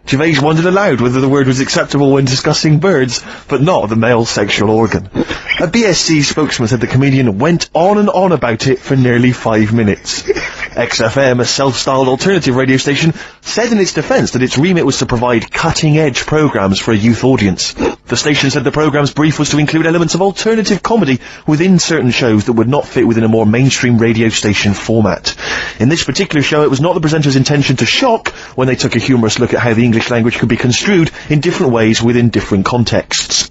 Gervais wondered aloud whether the word was acceptable when discussing birds, but not the male sexual organ. A BSC spokesman said the comedian went on and on about it for nearly 5 minutes. XFM, a self-styled alternative radio station, said in its defence that its remit was to provide cutting-edge programmes for a youth audience. The station said the programme's brief was to include elements of alternative comedy within certain shows that would not fit within a more mainstream radio station format. In this particular show, it was not the presenter's intention to shock when they took a humorous look at how the English language could be construed in different ways within different contexts.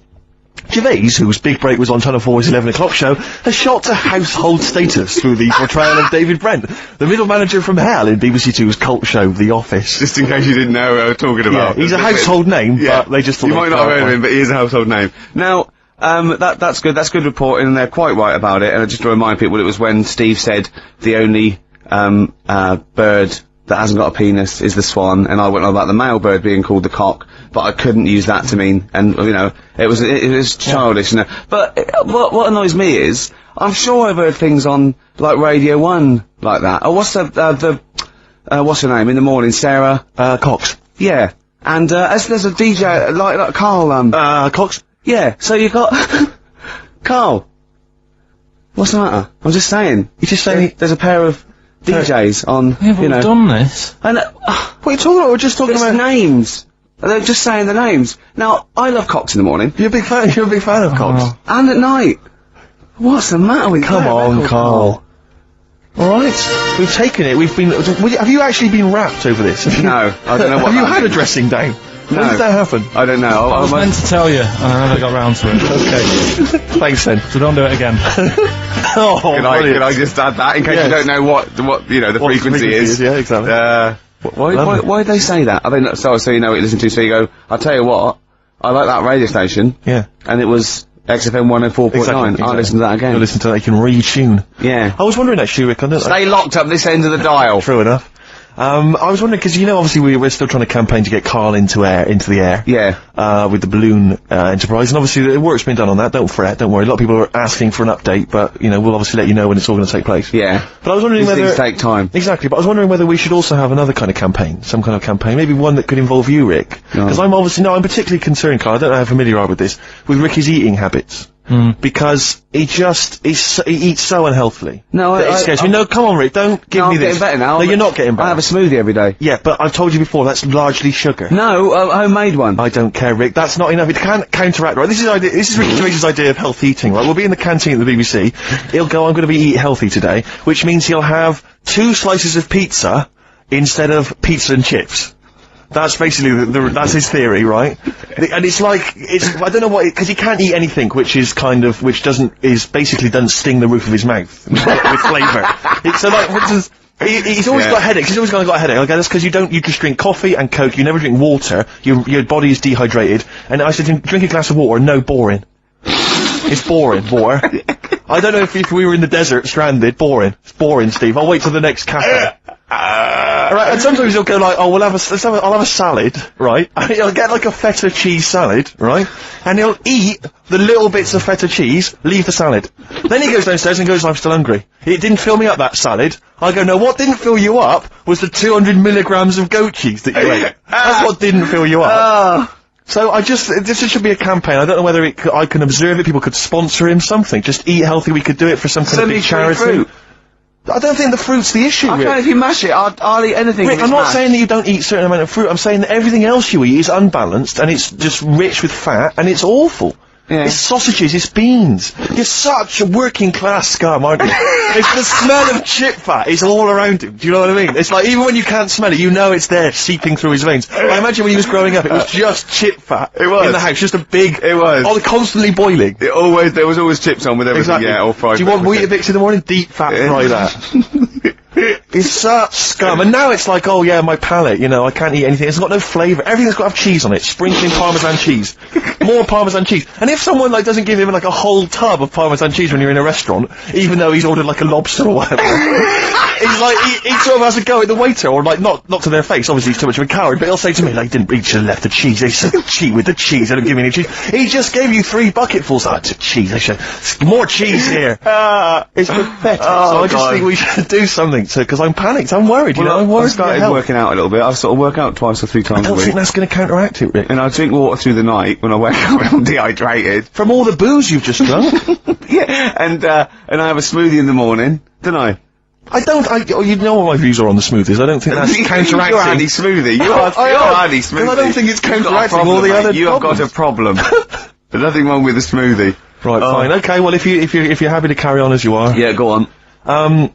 Gervais, whose big break was on Channel 4's 11 o'clock show, has shot to household status through the portrayal of David Brent, the middle manager from hell in BBC Two's cult show The Office. Just in case you didn't know what I was talking about. Yeah, he's a household name, but they just thought... You might not have heard of him, but he is a household name. Now, that's good reporting, and they're quite right about it, and just to remind people, it was when Steve said the only, bird that hasn't got a penis is the swan, and I went on about the male bird being called the cock, but I couldn't use that to mean, and, you know, it was childish, you know. But, what annoys me is, I'm sure I've heard things on, like, Radio 1 like that. Oh, what's what's her name in the morning, Sarah? Cox. Yeah. And, there's a DJ, like Karl, Cox? Yeah, so you got, Karl. What's the matter? I'm just saying. You're just saying there's a pair of DJs on, Yeah, but you know. we've done this. And, what are you talking about? We're just talking about names. They're just saying the names. Now, I love cocks in the morning. You're a big fan of Cox. And at night. What's the matter with you? Come on, Carl. Alright, we've taken it, have you actually been rapped over this? No, I don't know what Have you had a dressing down? No. When did that happen? I don't know. I was meant to tell you, and I never got round to it. Okay. Thanks then. So don't do it again. Oh, Can I just add that in case you don't know what you know, the frequency is? Yeah, exactly. Why did they say that? I mean, so you know what you listen to, so you go, I'll tell you what, I like that radio station. Yeah. And it was XFM 104.9. Exactly. I'll listen to that again. You'll listen to that, you can retune. Yeah. I was wondering actually, Rick, Stay locked up this end of the dial. True enough. I was wondering, because, you know, obviously we're still trying to campaign to get Karl into the air. Yeah. With the balloon, enterprise, and obviously the work's been done on that, don't fret, don't worry. A lot of people are asking for an update, but, you know, we'll obviously let you know when it's all gonna take place. Yeah. But I was wondering These whether... things take time. Exactly, but I was wondering whether we should also have another kind of campaign, some kind of campaign, maybe one that could involve you, Rick. Because I'm particularly concerned, Karl, I don't know how familiar you are with this, with Ricky's eating habits. Because he eats so unhealthily. No, it scares me. No, come on, Rick, don't give me this. I'm getting better now. No, you're not getting better. I have a smoothie every day. Yeah, but I've told you before, that's largely sugar. No, a homemade one. I don't care, Rick, that's not enough. It can't counteract, right? This is Ricky Gervais's idea of health eating, right? We'll be in the canteen at the BBC. He'll go, I'm gonna eat healthy today, which means he'll have 2 slices of pizza instead of pizza and chips. That's basically that's his theory, right? And it's like, I don't know what, because he can't eat anything basically doesn't sting the roof of his mouth with flavour. So like, for instance, he's always got headaches, he's always got a headache. Okay, that's because you just drink coffee and Coke, you never drink water, your body is dehydrated, and I said, drink a glass of water, no, boring. It's boring, water. I don't know if we were in the desert, stranded, boring. It's boring, Steve, I'll wait till the next cafe. Right, and sometimes he'll go like, oh, I'll have a salad, right? And he'll get like a feta cheese salad, right? And he'll eat the little bits of feta cheese, leave the salad. Then he goes downstairs and goes, I'm still hungry. It didn't fill me up, that salad. I go, no, what didn't fill you up was the 200 milligrams of goat cheese that you ate. That's what didn't fill you up. So this should be a campaign. I don't know whether I can observe it, people could sponsor him, something. Just eat healthy, we could do it for some kind of big charity. Fruit. I don't think the fruit's the issue, Rick. Okay, if you mash it, I'll eat anything. Rick, I'm not saying that you don't eat a certain amount of fruit, I'm saying that everything else you eat is unbalanced, and it's just rich with fat, and it's awful. Yeah. It's sausages, it's beans. You're such a working class scum, aren't you? It's the smell of chip fat is all around him. Do you know what I mean? It's like, even when you can't smell it, you know it's there, seeping through his veins. I imagine when he was growing up, it was just chip fat. It was. In the house, just a big... It was. Oh, constantly boiling. There was always chips on with everything, Exactly. yeah, or fried. Do you want Weetabix in the morning? Deep fat fry that. It's such scum. And now it's like, oh yeah, my palate, you know, I can't eat anything. It's got no flavour. Everything's got to have cheese on it. Sprinkling Parmesan cheese. More Parmesan cheese. And if someone, like, doesn't give him, like, a whole tub of Parmesan cheese when you're in a restaurant, even though he's ordered, like, a lobster or whatever, he's like, he sort of has a go at the waiter, or, like, not to their face, obviously he's too much of a coward, but he'll say to me, like, he should have left the cheese. They so cheat with the cheese. They don't give me any cheese. He just gave you 3 bucketfuls. Oh, cheese. They should... More cheese here. It's pathetic. So I just think we should do something, because I'm panicked. I'm worried, you know. I'm worried. I started working out a little bit. I sort of work out twice or 3 times I a don't week. think that's going to counteract it, Rick. And I drink water through the night when I wake up and I'm dehydrated. From all the booze you've just drunk. Yeah, and I have a smoothie in the morning, don't I? You know what my views are on the smoothies. I don't think that's counteracting. You're anti-smoothie. You're anti-smoothie. I don't think it's counteracting all the other You have got a problem. There's nothing wrong with a smoothie. Right, fine. Okay, well, if you're happy to carry on as you are. Yeah, go on.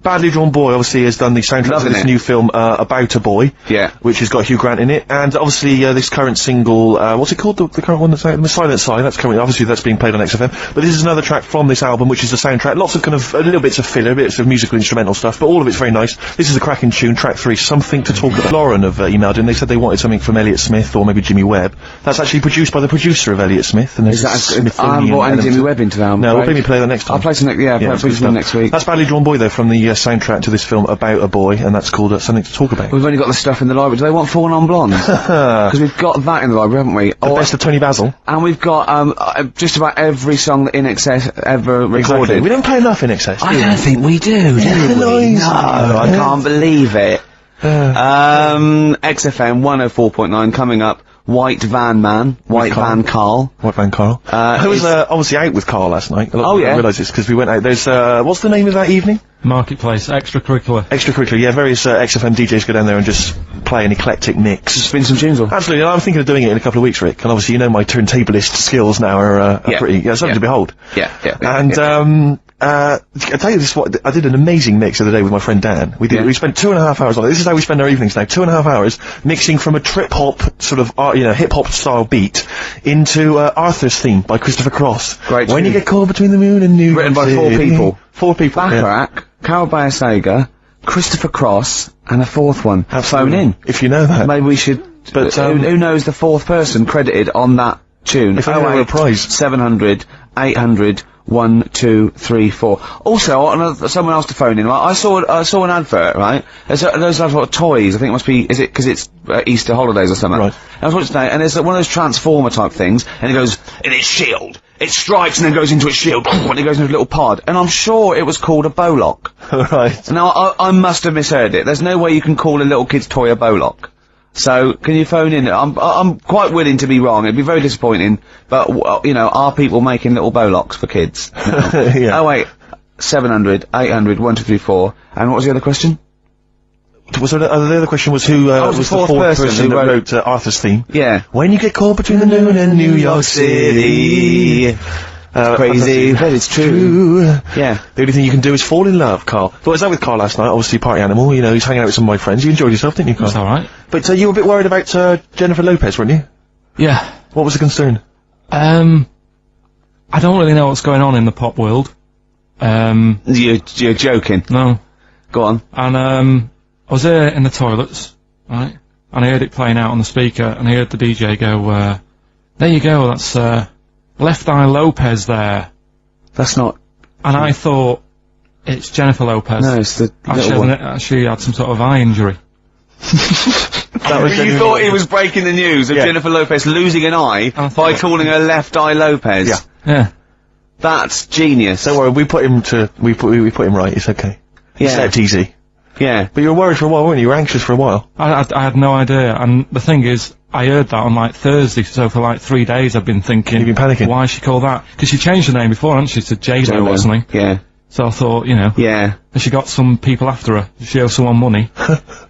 Badly Drawn Boy obviously has done the soundtrack to this new film, About a Boy. Yeah. Which has got Hugh Grant in it. And obviously, this current single, what's it called? The current one that's out? The Silent Side. That's currently, obviously that's being played on XFM. But this is another track from this album, which is the soundtrack. Lots of kind of, little bits of filler, bits of musical instrumental stuff, but all of it's very nice. This is a cracking tune, track 3, Something to Talk About. Lauren have emailed in, they said they wanted something from Elliott Smith or maybe Jimmy Webb. That's actually produced by the producer of Elliott Smith. And Is that I haven't brought any Jimmy Webb into the album. No, we'll maybe play that next time. I'll play some next week. That's Badly Drawn Boy though, from the soundtrack to this film About a Boy, and that's called Something to Talk About. We've only got the stuff in the library. Do they want 4 non-blondes? Because we've got that in the library, haven't we? The best of Tony Basil. And we've got just about every song that In Excess ever recorded. Exactly. We don't play enough In Excess. I don't think we do we? No, I can't believe it. XFM 104.9 coming up. White Van Karl. I was obviously out with Karl last night. Oh yeah. I realise it's because we went out. There's what's the name of that evening? Marketplace, extracurricular. Yeah, various XFM DJs go down there and just play an eclectic mix. Spin some tunes off. Absolutely, and I'm thinking of doing it in a couple of weeks, Rick. And obviously, you know, my turntablist skills now are pretty something to behold. Yeah. I tell you this, I did an amazing mix the other day with my friend Dan. We spent 2.5 hours on it. This is how we spend our evenings now. 2.5 hours mixing from a trip hop sort of, hip hop style beat into Arthur's Theme by Christopher Cross. Great. When you get caught between the moon and New Written by City. 4 people. 4 people. Bacharach, Carol Bayer-Sager, Christopher Cross, and a 4th one. Absolutely. Phone in. If you know that. Maybe we should. But who knows the 4th person credited on that tune? If only there were a prize. 700 800 1 2 3 4. Also, someone else to phone in. Right? I saw an advert. Right, there's of toys. I think it must be. Is it because it's Easter holidays or something? Right. I was watching today, and there's one of those Transformer type things, and it goes in its shield. It strikes and then goes into its shield, and it goes into a little pod. And I'm sure it was called a Bowlock. Right. Now I must have misheard it. There's no way you can call a little kid's toy a Bowlock. So, can you phone in? I'm quite willing to be wrong. It'd be very disappointing, but, you know, are people making little Bowlocks for kids? No. Yeah. Oh wait, 700, 800, 1 2 3 4. And what was the other question? The other question was who was the fourth person that wrote Arthur's Theme? Yeah. When you get caught between the moon and New York City. Crazy, but it's true. Yeah. The only thing you can do is fall in love, Karl. But I was out with Karl last night, obviously party animal, you know, he's hanging out with some of my friends. You enjoyed yourself, didn't you, Karl? That's alright. But you were a bit worried about Jennifer Lopez, weren't you? Yeah. What was the concern? I don't really know what's going on in the pop world. You're joking. No. Go on. And I was there in the toilets, right? And I heard it playing out on the speaker, and I heard the DJ go, there you go, that's Left Eye Lopez there. That's not... And I thought, it's Jennifer Lopez. No, it's the little one. She had some sort of eye injury. You thought he was breaking the news of Jennifer Lopez losing an eye by calling her Left Eye Lopez? Yeah. Yeah. That's genius. Don't worry, we put him right, it's okay. Yeah. Slept easy. Yeah. But you were worried for a while, weren't you? You were anxious for a while. I had no idea, and the thing is, I heard that on like Thursday, so for like 3 days I've been thinking... You've been panicking? Why she called that? Because she changed her name before, hadn't she, to J-Lo or something? Yeah. So I thought, you know. Yeah. And she got some people after her. She owes someone money.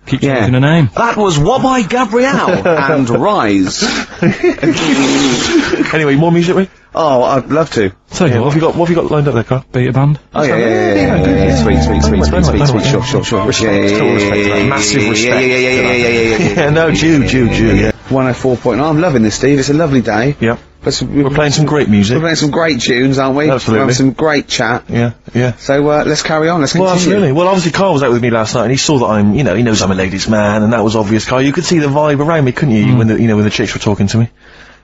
Keeps changing her name. That was What by Gabrielle and Rise. Anyway, more music, Rick? Oh, I'd love to. So yeah, what have you got lined up there, Carl? Beta band. Oh yeah. Sweet. Sure. Massive respect. Yeah. No, Jew, yeah. 104.9. I'm loving this, Steve. It's a lovely day. Yep. We're playing some great music. We're playing some great tunes, aren't we? Absolutely. We're having some great chat. Yeah. So, let's carry on. Let's continue. Well, absolutely. Well, obviously, Carl was out with me last night, and he saw that I'm, you know, he knows I'm a ladies' man, and that was obvious, Carl. You could see the vibe around me, couldn't you, when the chicks were talking to me.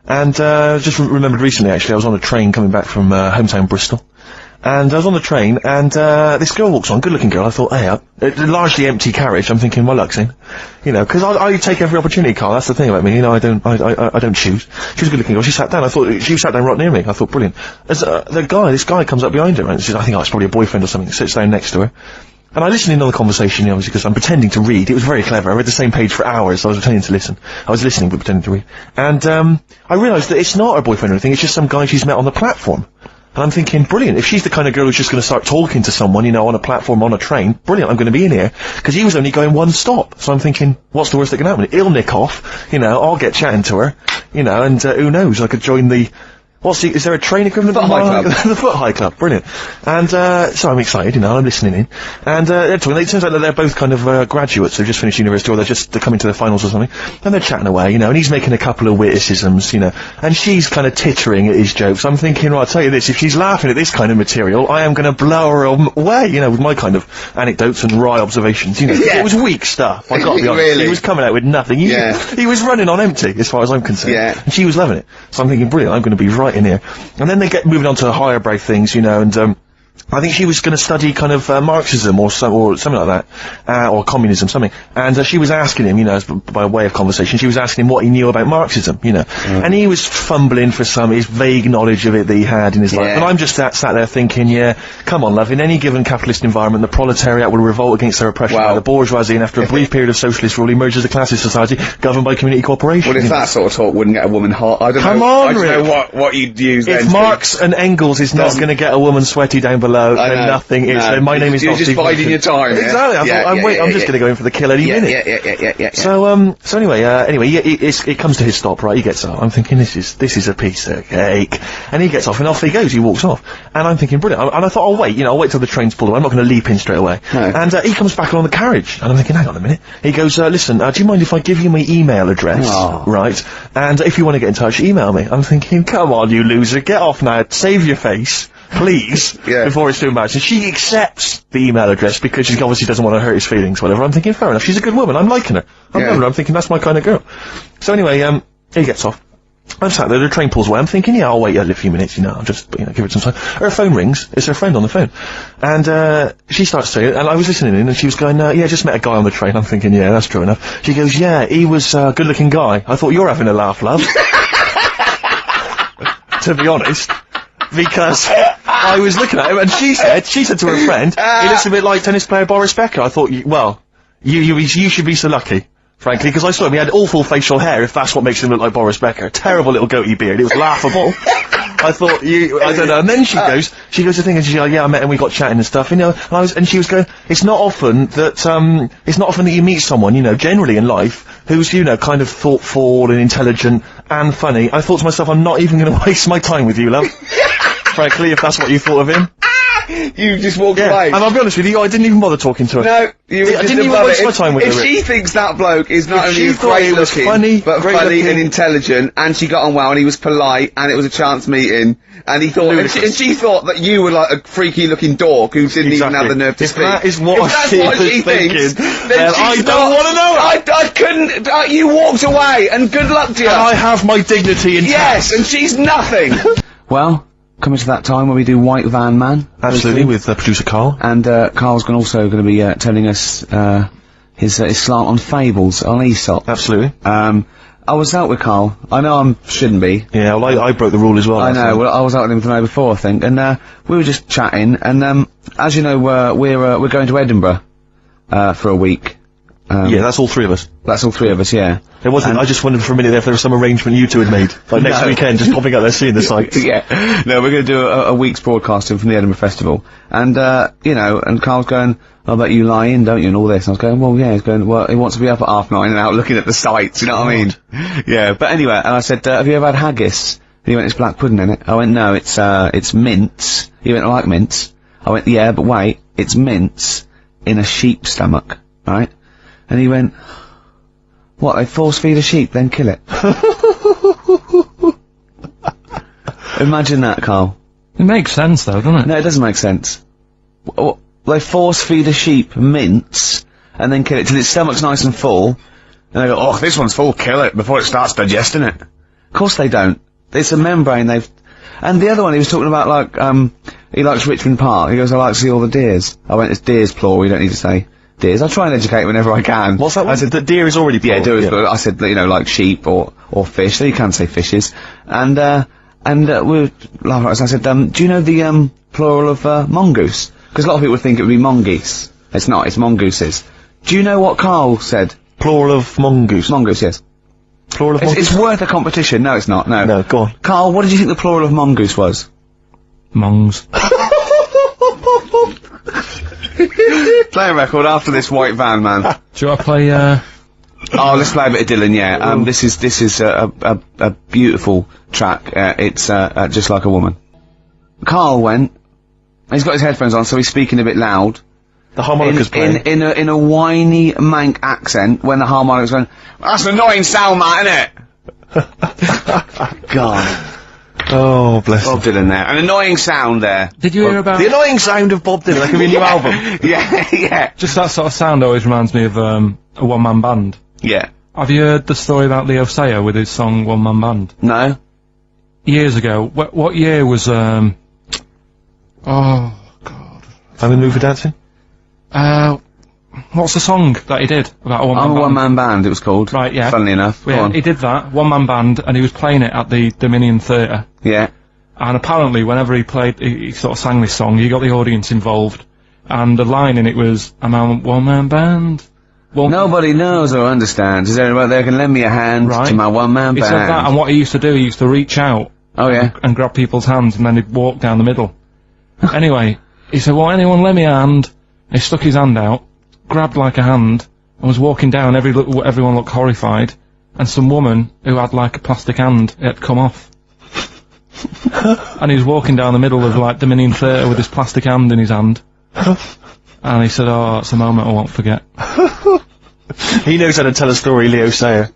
And, just remembered recently, actually, I was on a train coming back from, hometown Bristol. And I was on the train, and, this girl walks on, good-looking girl. I thought, hey, a largely empty carriage. I'm thinking, my luck's in. You know, 'cause I take every opportunity, Carl. That's the thing about me. You know, I don't choose. She was a good-looking girl. She sat down. I thought, she sat down right near me. I thought, brilliant. As, this guy comes up behind her, and says, I think it's probably a boyfriend or something, sits down next to her. And I listened in on the conversation, you know, obviously, because I'm pretending to read. It was very clever. I read the same page for hours, so I was pretending to listen. I was listening, but pretending to read. And, I realised that it's not her boyfriend or anything, it's just some guy she's met on the platform. And I'm thinking, brilliant, if she's the kind of girl who's just going to start talking to someone, you know, on a platform, on a train, brilliant, I'm going to be in here. Because he was only going one stop. So I'm thinking, what's the worst that can happen? He'll nick off, you know, I'll get chatting to her, you know, and, who knows, I could join the... is there a train equivalent? Foot High Club. The Foot High Club, brilliant. And, so I'm excited, you know, I'm listening in. And, they're talking, it turns out that they're both kind of, graduates, they've just finished university, or they're coming to their finals or something. And they're chatting away, you know, and he's making a couple of witticisms, you know, and she's kind of tittering at his jokes. I'm thinking, well, I'll tell you this, if she's laughing at this kind of material, I am gonna blow her away, you know, with my kind of anecdotes and wry observations, you know. Yeah. It was weak stuff, I gotta be honest. Really? He was coming out with nothing. He was running on empty, as far as I'm concerned. Yeah. And she was loving it. So I'm thinking, brilliant, I'm gonna be right in here. And then they get moving on to higher brow things, you know, and, I think she was going to study kind of Marxism or something like that, or communism, something. And she was asking him, you know, by way of conversation, she was asking him what he knew about Marxism, you know. And he was fumbling for his vague knowledge of it that he had in his life. And I'm just sat there thinking, yeah, come on, love, in any given capitalist environment, the proletariat will revolt against their oppression by the bourgeoisie, and after a brief period of socialist rule, emerges a classist society governed by community cooperation. Well, if that sort of talk wouldn't get a woman hot, I don't know. Come on, I don't know what you'd use then. If Marx and Engels is not going to get a woman sweaty down below, then nothing is. So my name is You're not just biding your time. Exactly. I'm just going to go in for the kill any minute. Yeah. So anyway, it comes to his stop, right? He gets up. I'm thinking, this is a piece of cake. And he gets off, and off he goes. He walks off. And I'm thinking, brilliant. And I thought, I'll wait till the train's pulled away. I'm not going to leap in straight away. No. And he comes back on the carriage. And I'm thinking, hang on a minute. He goes, listen, do you mind if I give you my email address? Oh. Right? And if you want to get in touch, email me. I'm thinking, come on, you loser. Get off now. Save your face. Please, before it's too much. And she accepts the email address because she obviously doesn't want to hurt his feelings, whatever. I'm thinking, fair enough, she's a good woman, I'm liking her. I'm loving her, I'm thinking, that's my kind of girl. So anyway, he gets off. I'm sat there, the train pulls away, I'm thinking, yeah, I'll wait a few minutes, you know, I'll just, you know, give it some time. Her phone rings, it's her friend on the phone. And, she starts saying, and I was listening in, and she was going, yeah, just met a guy on the train. I'm thinking, yeah, that's true enough. She goes, yeah, he was a good-looking guy. I thought, you're having a laugh, love. To be honest. Because I was looking at him, and she said to her friend, he looks a bit like tennis player Boris Becker. I thought, you should be so lucky, frankly, because I saw him, he had awful facial hair, if that's what makes him look like Boris Becker. Terrible little goatee beard, it was laughable. I thought, I don't know, and then she goes to think, and she's like, yeah, I met him, we got chatting and stuff, you know, and she was going, it's not often that you meet someone, you know, generally in life, who's, you know, kind of thoughtful and intelligent and funny. I thought to myself, I'm not even gonna waste my time with you, love. Frankly, if that's what you thought of him. You just walked away. And I'll be honest with you, I didn't even bother talking to her. No, you I didn't even waste my time with her. If she thinks that bloke is not only great looking, but funny and intelligent, and she got on well, and he was polite, and it was a chance meeting, and he thought, and she thought that you were like a freaky looking dork who didn't even have the nerve to speak. That is what she was thinking, then I don't want to know it. I couldn't, you walked away, and good luck to you. And I have my dignity intact. Yes, and she's nothing. Well, coming to that time where we do White Van Man. Absolutely, with producer Karl. And Karl's also going to be telling us his slant on fables, on Aesop. Absolutely. I was out with Karl. I know I shouldn't be. Yeah, well, I broke the rule as well. I know. Well, I was out with him the night before, I think, and we were just chatting. And as you know, we're going to Edinburgh for a week. Yeah, that's all three of us. That's all three of us, yeah. It wasn't, I just wondered for a minute if there was some arrangement you two had made. Like next weekend, just popping out there seeing the sights. Yeah. No, we're going to do a week's broadcasting from the Edinburgh Festival. And, you know, and Carl's going, I bet you lie in, don't you, and all this. And I was going, well, yeah, he's going, well, he wants to be up at 9:30 and out looking at the sights, you know what I mean? Yeah, but anyway, and I said, have you ever had haggis? And he went, it's black pudding in it. I went, no, it's mince. He went, I like mince. I went, yeah, but wait, it's mince in a sheep's stomach, right? And he went, what, they force feed a sheep, then kill it? Imagine that, Carl. It makes sense, though, doesn't it? No, it doesn't make sense. They force feed a sheep mince, and then kill it till its stomach's nice and full, and they go, oh, this one's full, kill it, before it starts digesting it. Of course they don't. It's a membrane and the other one, he was talking about, like, he likes Richmond Park. He goes, I like to see all the deers. I went, it's deers, plural, you don't need to say deers. I try and educate whenever I can. What's that one? I said, the deer is already plural. Yeah, deer is plural. I said, you know, like sheep or fish, so you can say fishes. And we were laughing at us. I said, do you know the, plural of, mongoose? Because a lot of people would think it would be mongoose. It's not, it's mongooses. Do you know what Carl said? Plural of mongoose. Mongoose, yes. Plural of mongoose? It's worth a competition. No, it's not, no. No, go on. Carl, what did you think the plural of mongoose was? Mongs. Play a record after this white van, man. Do you want to play, Oh, let's play a bit of Dylan, yeah. This is a beautiful track. It's, Just Like a Woman. Carl went, he's got his headphones on, so he's speaking a bit loud. The harmonica's playing. In a whiny Manc accent, when the harmonica's going, that's an annoying sound, that, innit? God. Oh, bless Bob Dylan there. An annoying sound there. did you hear about... The annoying sound of Bob Dylan, that could be a new album. Yeah. Just that sort of sound always reminds me of, a one-man band. Yeah. Have you heard the story about Leo Sayer with his song One Man Band? No? Years ago. What year was, oh, God. I'm in the mood for dancing? What's the song that he did about a one-man I'm band? a one-man band, it was called. Right, yeah. Funnily enough. Go Yeah, on. he did that, one-man band, and he was playing it at the Dominion Theatre. Yeah. And apparently, whenever he played, he sort of sang this song, he got the audience involved. And the line in it was, I'm a one-man band. Nobody knows or understands. Is there anybody there can lend me a hand Right. to my one-man He band? said that, and what he used to do, he used to reach out. Oh, yeah? And grab people's hands, and then he'd walk down the middle. Anyway, he said, well, anyone lend me a hand? He stuck his hand out, grabbed like a hand, and was walking down, everyone looked horrified, and some woman who had like a plastic hand, it had come off. And he was walking down the middle of like Dominion Theatre with his plastic hand in his hand. And he said, oh, it's a moment I won't forget. He knows how to tell a story, Leo Sayer.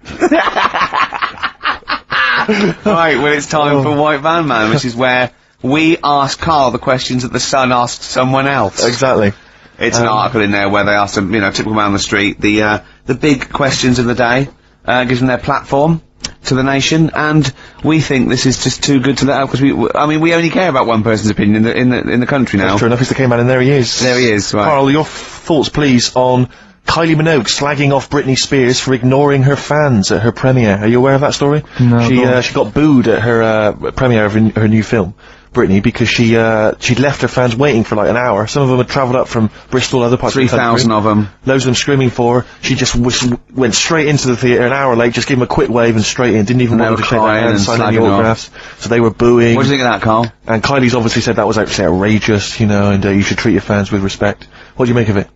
Right, well it's time for White Van Man, which is where we ask Carl the questions that the Sun asked someone else. Exactly. It's an article in there where they ask them, you know, typical man on the street, the big questions of the day, gives them their platform to the nation, and we think this is just too good to let out, because we only care about one person's opinion in the country now. That's true enough, it's the K-Man, and there he is. There he is, right. Carl, your thoughts, please, on Kylie Minogue slagging off Britney Spears for ignoring her fans at her premiere. Are you aware of that story? No. She got booed at her premiere of her new film, Britney, because she'd left her fans waiting for like an hour. Some of them had travelled up from Bristol, other parts of the country. 3,000 of them. Loads of them screaming for her. She just went straight into the theatre an hour late, just gave them a quick wave and straight in. Didn't even bother to shake their hands, sign any autographs. So they were booing. What do you think of that, Carl? And Kylie's obviously said that was actually outrageous, you know, and you should treat your fans with respect. What do you make of it?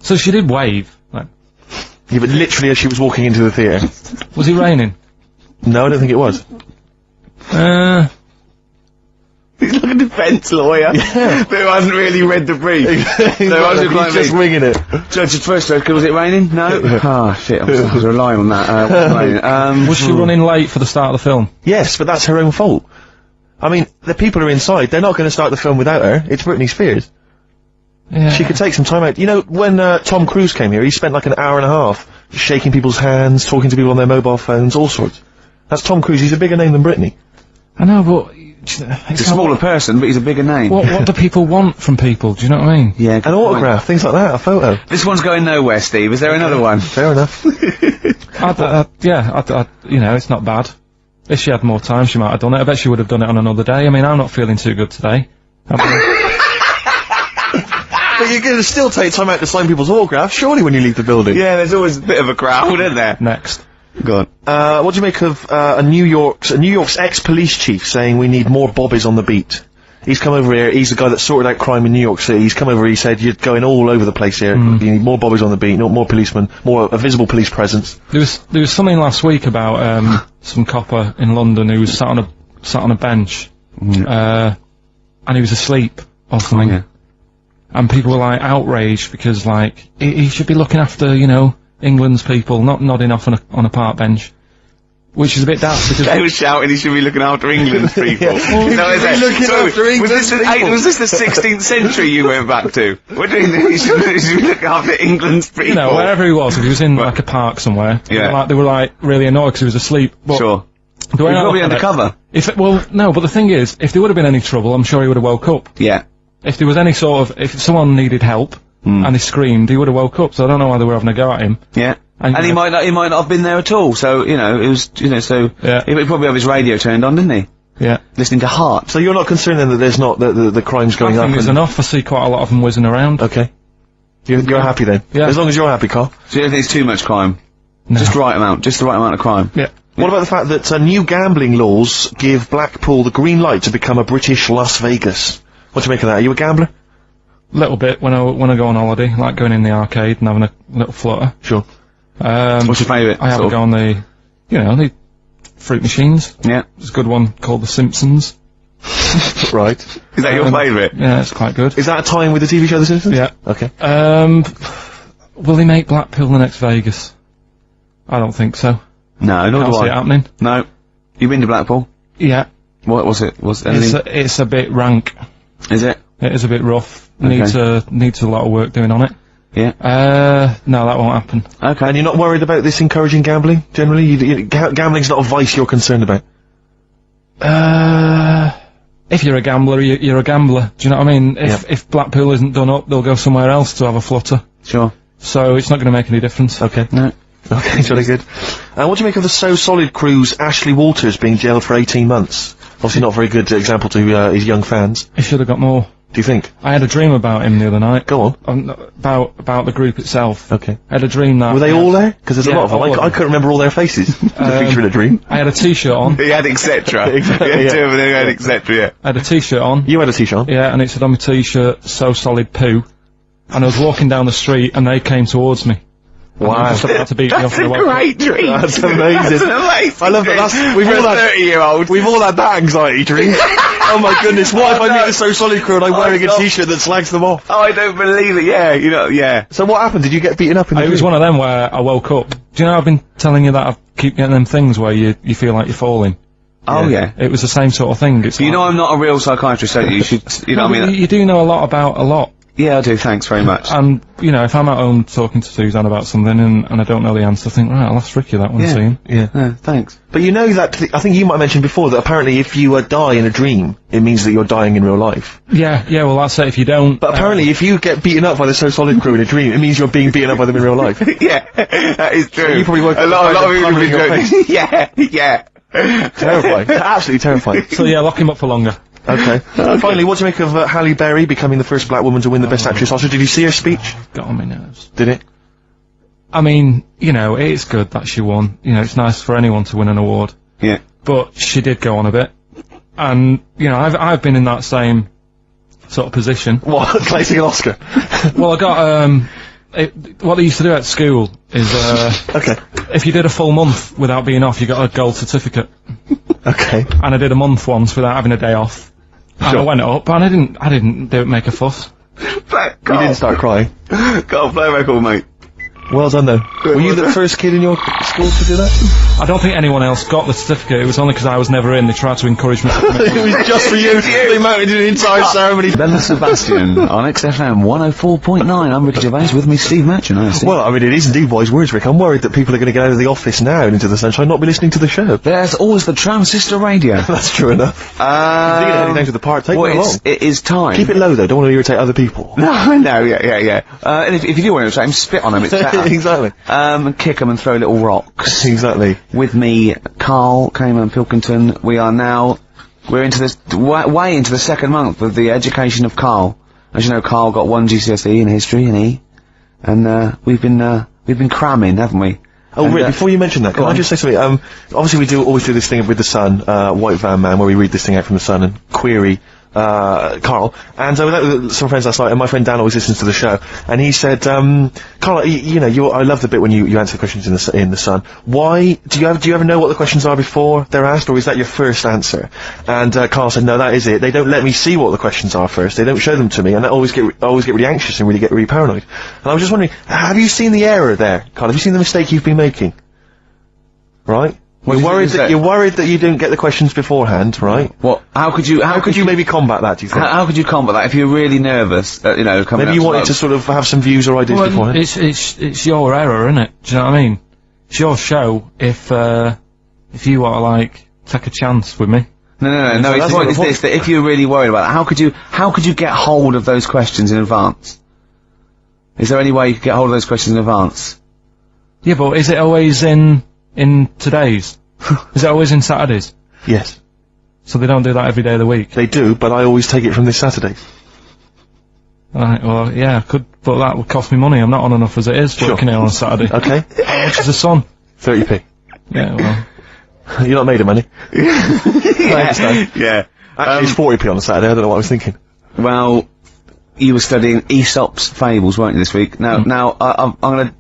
So she did wave. Like, Yeah, but literally as she was walking into the theatre. was it raining? No, I don't think it was. He's like a defence lawyer who hasn't really read the brief. He's just winging it. Judge, first, was it raining? No? Oh, shit, I was relying on that. Was she running late for the start of the film? Yes, but that's her own fault. I mean, the people are inside. They're not going to start the film without her. It's Britney Spears. Yeah. She could take some time out. You know, when Tom Cruise came here, he spent like an hour and a half shaking people's hands, talking to people on their mobile phones, all sorts. That's Tom Cruise. He's a bigger name than Britney. I know, but... He's a smaller person, but he's a bigger name. What do people want from people? Do you know what I mean? Yeah. An autograph, things like that, a photo. This one's going nowhere, Steve. Is there another one? Fair enough. You know, it's not bad. If she had more time, she might have done it. I bet she would have done it on another day. I mean, I'm not feeling too good today. But you're gonna still take time out to sign people's autographs, surely, when you leave the building. Yeah, there's always a bit of a crowd, isn't there? Next. Go on. What do you make of, New York's ex-police chief saying we need more bobbies on the beat? He's come over here, he's the guy that sorted out crime in New York City, he's come over, he said, you're going all over the place here, you need more bobbies on the beat, more policemen, a visible police presence. There was something last week about, some copper in London who was sat on a bench, and he was asleep or something. Yeah. And people were, like, outraged because, like, he should be looking after, you know, England's people, not nodding off on a park bench. Which is a bit daft because they were shouting he should be looking after England's people. Was this the 16th century you went back to? What do you think? He should be looking after England's people? You know, wherever he was, if he was in like a park somewhere, they were like really annoyed because he was asleep. But sure. The way He's probably undercover. No, but the thing is, if there would have been any trouble, I'm sure he would have woke up. Yeah. If there was any sort of, if someone needed help and he screamed, he would have woke up. So I don't know why they were having a go at him. Yeah. And he might not have been there at all, so, you know, it was, you know, so... Yeah. He would probably have his radio turned on, didn't he? Yeah. Listening to Heart. So you're not concerned then that there's not, the crime's going up? I think there's enough, I see quite a lot of them whizzing around. Okay. You're happy then? Yeah. As long as you're happy, Carl. So you don't think it's too much crime? No. Just the right amount of crime? Yeah. What about the fact that, new gambling laws give Blackpool the green light to become a British Las Vegas? What do you make of that? Are you a gambler? Little bit when I go on holiday, like going in the arcade and having a little flutter. Sure. What's your favourite? I have a go on the, the fruit machines. Yeah. There's a good one called The Simpsons. Right. Is that your favourite? Yeah, it's quite good. Is that a tie-in with the TV show The Simpsons? Yeah. Okay. Will they make Blackpool the next Vegas? I don't think so. No, nor Can't do see it I. happening. No. You been to Blackpool? Yeah. What was it? It's a bit rank. Is it? It is a bit rough. Okay. Needs a lot of work doing on it. Yeah. No, that won't happen. Okay. And you're not worried about this encouraging gambling, generally? Gambling's not a vice you're concerned about? If you're a gambler, you're a gambler. Do you know what I mean? If Blackpool isn't done up, they'll go somewhere else to have a flutter. Sure. So it's not going to make any difference. Okay. No. Okay, very good. What do you make of the So Solid crew's Ashley Walters being jailed for 18 months? Obviously not a very good example to his young fans. He should have got more. Do you think? I had a dream about him the other night. Go on. About the group itself. Okay. I had a dream that... Were they all there? Because there's a lot of them. all of I couldn't remember all their faces to feature in a dream. I had a t-shirt on. He had etc. Exactly, yeah. Two of them had etc. Yeah. I had a t-shirt on. You had a t-shirt on? Yeah, and it said on my t-shirt, So Solid Poo. And I was walking down the street and they came towards me. Wow. And they were just about to beat me off That's a great dream. That's amazing. That's an amazing I love that. dream. We've For all a had 30-year-old. We've all had that anxiety dream. Oh my goodness! What if I meet the So Solid crew and I'm wearing a t-shirt that slags them off? Oh, I don't believe it. Yeah, yeah. So what happened? Did you get beaten up in the It was one of them where I woke up. Do you know I've been telling you that I keep getting them things where you feel like you're falling? Oh yeah. It was the same sort of thing. It's You know I'm not a real psychiatrist, so you should, you know what I mean? You do know a lot about a lot. Yeah, I do, thanks very much. And, if I'm at home talking to Suzanne about something and I don't know the answer, I think, right, I'll ask Ricky that one, Yeah. see him. Yeah. Thanks. But you know that, I think you might have mentioned before that apparently if you die in a dream, it means that you're dying in real life. Yeah, well that's it, if you don't... But apparently if you get beaten up by the So Solid crew in a dream, it means you're being beaten up by them in real life. Yeah, that is true. You probably woke up a lot of people colour in your have been Yeah. Terrifying. Absolutely terrifying. So yeah, lock him up for longer. Okay. Finally, what do you make of Halle Berry becoming the first black woman to win the Best Actress Oscar? Did you see her speech? Got on my nerves. Did it? I mean, it's good that she won. It's nice for anyone to win an award. Yeah. But she did go on a bit. And, I've been in that same sort of position. What? Collecting an Oscar? Well, I got, what they used to do at school is, Okay. if you did a full month without being off, you got a gold certificate. Okay. And I did a month once without having a day off. And I went up, and I didn't make a fuss. You didn't start crying. Got a play record, mate. Well done, though. Were you the first kid in your school to do that? I don't think anyone else got the certificate. It was only because I was never in. They tried to encourage me. It was just for you. They mounted an entire ceremony. Ben and Sebastian on XFM 104.9. I'm Ricky Gervais, with me Steve Matchin. Well, I mean, it is indeed wise words, Rick. I'm worried that people are going to get out of the office now and into the sunshine, not be listening to the show. There's always the transistor radio. That's true enough. You're heading down to the park. Take me along. It is time. Keep it low, though. Don't want to irritate other people. No, I know, yeah. And if you do want to irritate him, spit on him, it's better. Exactly. And kick them and throw little rocks. Exactly. With me, Karl Pilkington. We're into this, way into the second month of the education of Karl. As you know, Karl got 1 GCSE in history and E, and we've been cramming, haven't we? Oh, Rick, before you mention that, can I just say something? Obviously we always do this thing with the Sun, White Van Man, where we read this thing out from the Sun and query Karl, and I was out with some friends last night, and my friend Dan always listens to the show, and he said, Karl, you know, I love the bit when you answer questions in the Sun. Why do you ever know what the questions are before they're asked, or is that your first answer? And Karl said, no, that is it. They don't let me see what the questions are first. They don't show them to me, and I always get really anxious and get really paranoid. And I was just wondering, have you seen the error there, Karl? Have you seen the mistake you've been making? Right? You're worried that you didn't get the questions beforehand, right? What? How could you maybe combat that, do you think? How could you combat that if you're really nervous, you know, coming maybe you wanted to sort of have some views or ideas beforehand? It's your error, isn't it? Do you know what I mean? It's your show if you want to, like, take a chance with me. No, his point is this, that if you're really worried about it, how could you get hold of those questions in advance? Is there any way you could get hold of those questions in advance? Yeah, but is it always in today's? Is it always in Saturdays? Yes. So they don't do that every day of the week? They do, but I always take it from this Saturday. Right, well, yeah, but that would cost me money. I'm not on enough as it is working here on a Saturday. Okay. How much is the Sun? 30p. Yeah, well. You're not made of money. I understand. Yeah. Actually, it's 40p on a Saturday, I don't know what I was thinking. Well, you were studying Aesop's Fables, weren't you, this week? Now, I'm gonna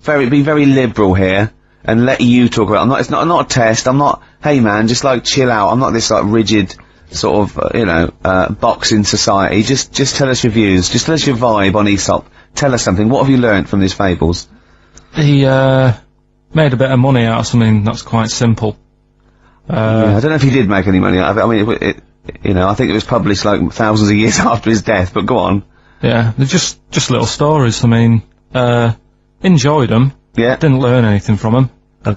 be very liberal here, and let you talk about it. It's not a test, I'm not, hey man, just like chill out, I'm not this like rigid sort of, box in society. Just tell us your views, just tell us your vibe on Aesop. Tell us something, what have you learnt from these fables? He, made a bit of money out of something that's quite simple. Yeah, I don't know if he did make any money out of it, I mean, you know, I think it was published like thousands of years after his death, but go on. Yeah, they're just little stories, I mean, enjoyed them. Yeah. Didn't learn anything from them.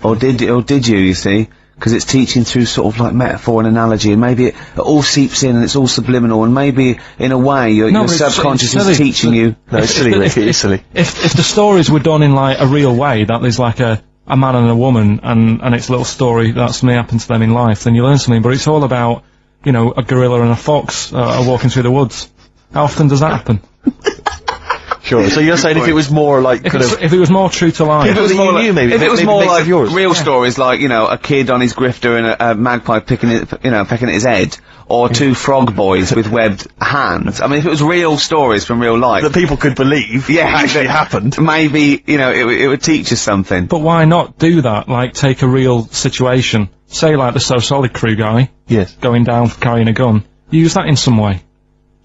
Or did you see? Because it's teaching through sort of like metaphor and analogy, and maybe it all seeps in and it's all subliminal, and maybe in a way your subconscious is teaching you. No, it's silly, Ricky, it's silly. If the stories were done in like a real way, that there's like a man and a woman, and it's a little story that something happened to them in life, then you learn something, but it's all about, you know, a gorilla and a fox are walking through the woods. How often does that happen? Sure. So you're saying if it was more like if it was more true to life, if it was more like real stories, like, you know, a kid on his grifter and a magpie pecking at his head, or two frog boys with webbed hands. I mean, if it was real stories from real life that people could believe, actually happened, maybe, you know, it would teach us something. But why not do that? Like, take a real situation, say like the So Solid Crew guy, yes, going down for carrying a gun. Use that in some way.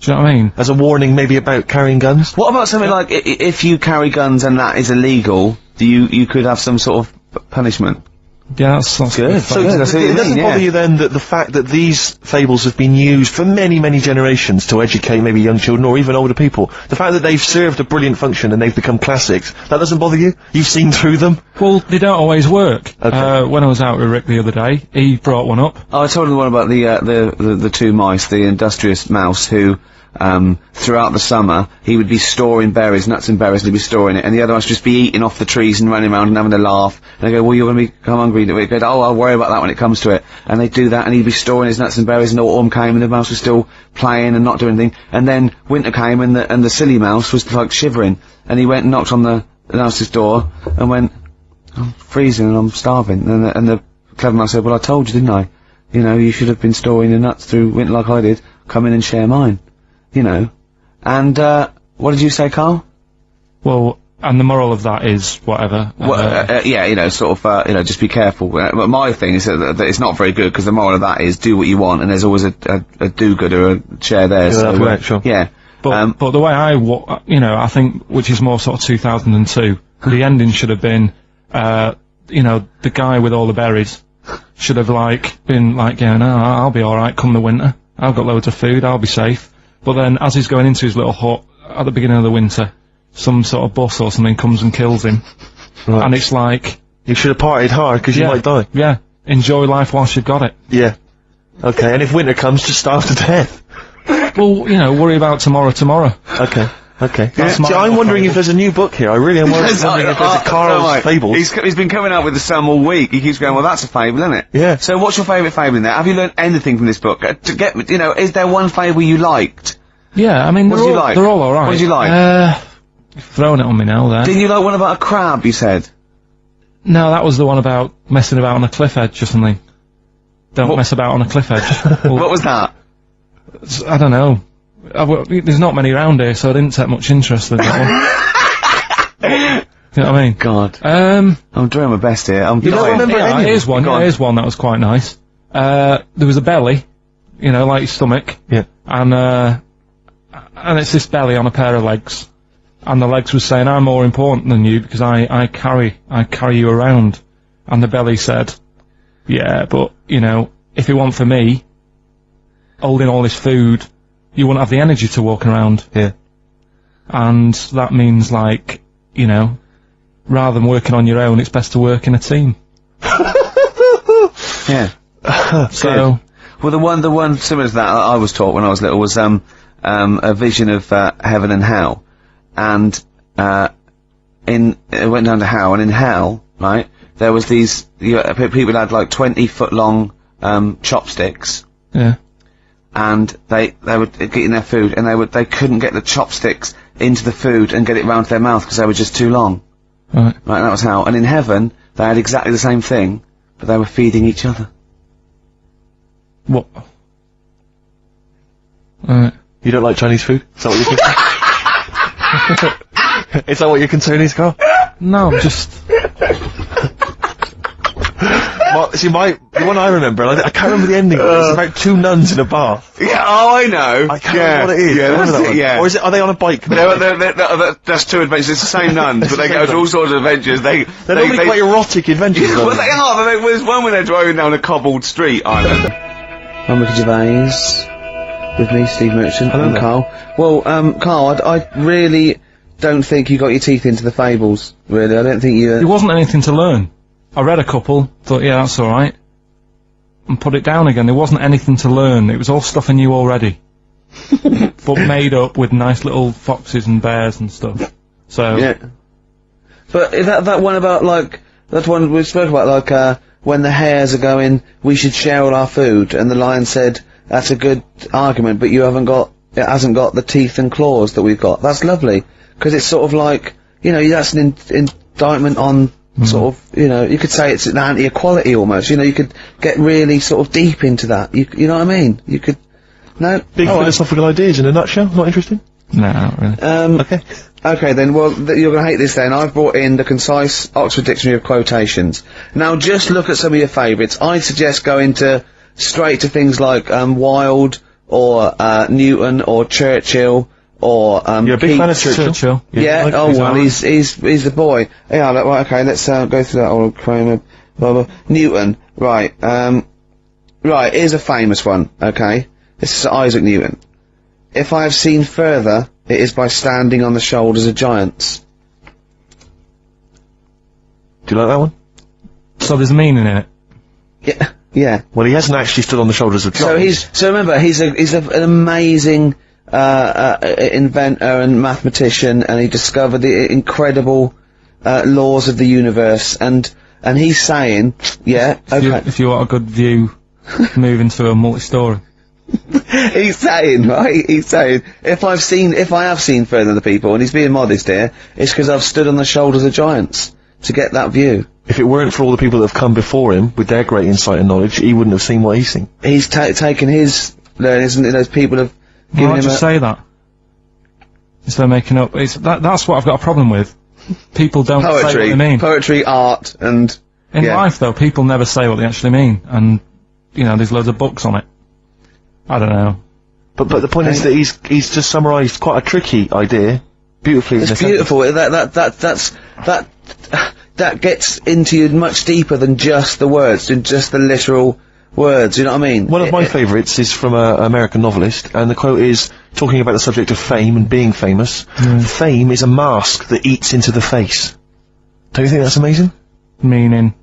Do you know what I mean? As a warning, maybe about carrying guns? What about something like, if you carry guns and that is illegal, you could have some sort of punishment? Yeah, that's good. So it doesn't bother you then that the fact that these fables have been used for many, many generations to educate maybe young children or even older people, the fact that they've served a brilliant function and they've become classics, that doesn't bother you? You've seen through them? Well, they don't always work. Okay. When I was out with Rick the other day, he brought one up. Oh, I told him the one about the two mice, the industrious mouse who, throughout the summer, he would be storing berries, nuts and berries, and he'd be storing it, and the other ones just be eating off the trees and running around and having a laugh, and they go, well, you're going to become hungry, and he'd go, oh, I'll worry about that when it comes to it, and they'd do that, and he'd be storing his nuts and berries, and autumn came, and the mouse was still playing and not doing anything, and then winter came, and the silly mouse was, like, shivering, and he went and knocked on the mouse's door, and went, I'm freezing and I'm starving, and the clever mouse said, well, I told you, didn't I? You know, you should have been storing your nuts through winter like I did, come in and share mine. You know, and, what did you say, Karl? Well, and the moral of that is whatever. Well, yeah, you know, sort of, you know, just be careful. But my thing is that it's not very good, because the moral of that is do what you want, and there's always a do-gooder, a chair there. Yeah, so, right, sure. Yeah. But the way you know, I think, which is more sort of 2002, the ending should have been, you know, the guy with all the berries should have, like, been like, yeah, no, I'll be alright come the winter. I've got loads of food, I'll be safe. But then, as he's going into his little hut at the beginning of the winter, some sort of bus or something comes and kills him. Right. And it's like... You should have partied hard, because you might die. Yeah. Enjoy life whilst you've got it. Yeah. Okay, and if winter comes, just starve to death. Well, you know, worry about tomorrow. Okay. See, I'm wondering if there's a new book here. I really am wondering if there's a Karl's Fables. He's been coming out with some all week. He keeps going, well, that's a fable, isn't it? Yeah. So what's your favourite fable in there? Have you learned anything from this book? You know, is there one fable you liked? Yeah, I mean, What did you like? They're all alright. What did you like? You've thrown it on me now, there. Didn't you like one about a crab, you said? No, that was the one about messing about on a cliff edge or something. Don't mess about on a cliff edge. Well, What was that? I don't know. There's not many around here, so I didn't take much interest in that one. You know what I mean? God. You I'm doing my best here. I'm don't dying. remember yeah, any? here's one. Go Yeah, on. here's one that was quite nice. There was a belly, you know, like your stomach. Yeah. And it's this belly on a pair of legs. And the legs was saying, I'm more important than you because I carry you around. And the belly said, yeah, but, you know, if it weren't for me, holding all this food, you wouldn't have the energy to walk around. Yeah. And that means, like, you know, rather than working on your own, it's best to work in a team. Yeah. So, Well, the one similar to that I was taught when I was little was, a vision of, heaven and hell. And, it went down to hell, and in hell, right, there was these, people had like 20-foot long, chopsticks. yeah. And they were getting their food, and they couldn't get the chopsticks into the food and get it round to their mouth because they were just too long. Right. Right, that was how. And in heaven, they had exactly the same thing, but they were feeding each other. What? Right. You don't like Chinese food? Is that what you're concerned? Is that what your concern is, Carl? No, I'm just... Well, see, the one I remember, I can't remember the ending, but it's about two nuns in a bath. Yeah, oh, I know. I can't remember what it is. Yeah, I remember that's that it, one. yeah. Or are they on a bike? That's two adventures. It's the same nuns, but they go to all sorts of adventures. They're normally quite erotic adventures. Well, they are. But there's one where they're driving down a cobbled street, Ivan. I'm Ricky Gervais. With me, Steve Merchant, Hello and there. Carl. Well, Carl, I really don't think you got your teeth into the fables, really. I don't think you... There wasn't anything to learn. I read a couple, thought, yeah, that's alright. And put it down again. There wasn't anything to learn. It was all stuff I knew already. But made up with nice little foxes and bears and stuff. So... Yeah. But is that one about, like... That one we spoke about, like, when the hares are going, we should share all our food, and the lion said, that's a good argument, but it hasn't got the teeth and claws that we've got. That's lovely. Because it's sort of like, you know, that's an indictment on... Sort of, you know, you could say it's an anti-equality almost, you know, you could get really sort of deep into that, you know what I mean? You could, no? Big philosophical ideas in a nutshell, not interesting? No, not really. Okay. Okay then, well, you're gonna hate this then. I've brought in the concise Oxford Dictionary of Quotations. Now just look at some of your favourites. I'd suggest going straight to things like, Wilde, or, Newton, or Churchill, or, You're a big fan of Churchill. Yeah, like oh his well, art. he's the boy. Yeah, right, okay, let's go through that old Kramer, blah, blah. Newton, right, right, here's a famous one, okay? This is Isaac Newton. If I have seen further, it is by standing on the shoulders of giants. Do you like that one? So there's a meaning in it. Yeah, yeah. Well, he hasn't actually stood on the shoulders of giants. So remember, he's an amazing, inventor and mathematician, and he discovered the incredible, laws of the universe, and he's saying, yeah, okay. If you want a good view, move into a multi-story. He's saying, right, if I have seen further than the people, and he's being modest here, it's because I've stood on the shoulders of giants to get that view. If it weren't for all the people that have come before him, with their great insight and knowledge, he wouldn't have seen what he's seen. He's taken his learnings, and those people have given Why him just say that? Instead of making up, that's what I've got a problem with. People don't say what they mean. Poetry, art, and... In yeah. life, though, people never say what they actually mean, and, you know, there's loads of books on it. I don't know. But the point is that he's just summarised quite a tricky idea, beautifully. It's beautiful. That gets into you much deeper than just the words, than just the literal words, you know what I mean? One of my favourites is from an American novelist, and the quote is, talking about the subject of fame and being famous, fame is a mask that eats into the face. Don't you think that's amazing? Meaning?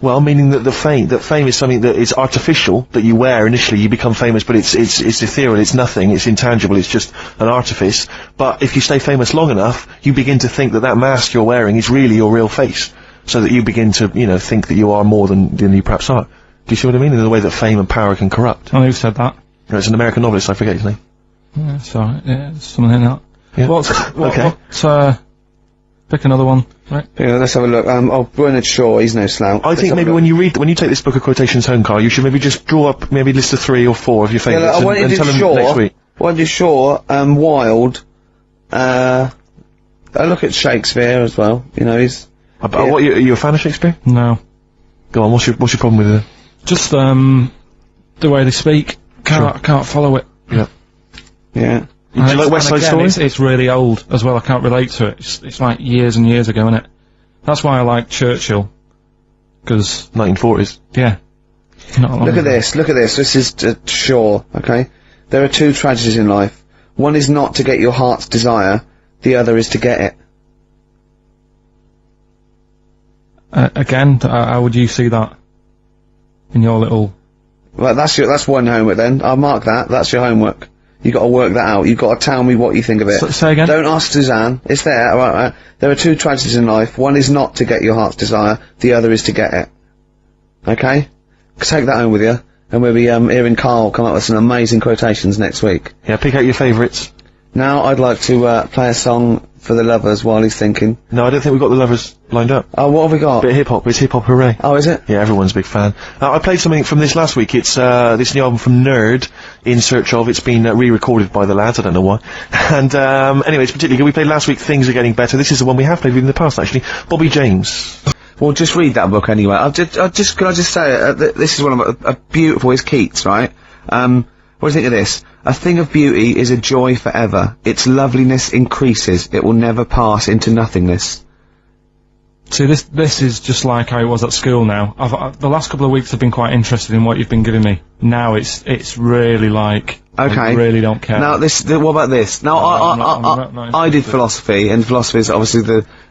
Well, meaning that fame is something that is artificial, that you wear initially, you become famous, but it's ethereal, it's nothing, it's intangible, it's just an artifice. But if you stay famous long enough, you begin to think that mask you're wearing is really your real face. So that you begin to, you know, think that you are more than you perhaps are. Do you see what I mean? In the way that fame and power can corrupt. Oh, who said that? It's an American novelist, I forget his name. Yeah, it's alright. Yeah, it's something like that. Yeah. Okay. Pick another one, right? Yeah, let's have a look. Bernard Shaw, he's no slouch. I think maybe when you take this book of quotations home, Carl, you should maybe just draw up maybe a list of 3 or 4 of your favourites and tell them next week. I want to do Shaw, Wilde, I look at Shakespeare as well, you know, he's... Are you a fan of Shakespeare? No. Go on, what's your problem with it? Just, the way they speak. Can't follow it. Yeah. Yeah. Do you like West Side Story? It's really old as well. I can't relate to it. It's like years and years ago, isn't it? That's why I like Churchill. Because 1940s. Yeah. Look at this. This is Shaw. Okay. There are 2 tragedies in life. One is not to get your heart's desire. The other is to get it. Again, how would you see that in your little? Well, that's one homework then. I'll mark that. That's your homework. You got to work that out. You got to tell me what you think of it. Say again. Don't ask Suzanne. It's there. All right. There are 2 tragedies in life. One is not to get your heart's desire. The other is to get it. Okay. Take that home with you, and we'll be hearing Karl come up with some amazing quotations next week. Yeah. Pick out your favourites. Now I'd like to play a song for the lovers while he's thinking. No, I don't think we've got the lovers lined up. Oh, what have we got? Bit of hip-hop. It's hip-hop hooray. Oh, is it? Yeah, everyone's a big fan. I played something from this last week. It's this new album from Nerd, In Search Of. It's been re-recorded by the lads, I don't know why. And anyway, it's particularly good. We played last week Things Are Getting Better. This is the one we have played in the past, actually. Bobby James. Well, just read that book anyway. Can I just say, this is one of a beautiful, it's Keats, right? What do you think of this? A thing of beauty is a joy forever. Its loveliness increases. It will never pass into nothingness. See, this is just like how it was at school now. The last couple of weeks I've been quite interested in what you've been giving me. Now it's really like, okay. I really don't care. Now what about this? Now I did philosophy, and philosophy is obviously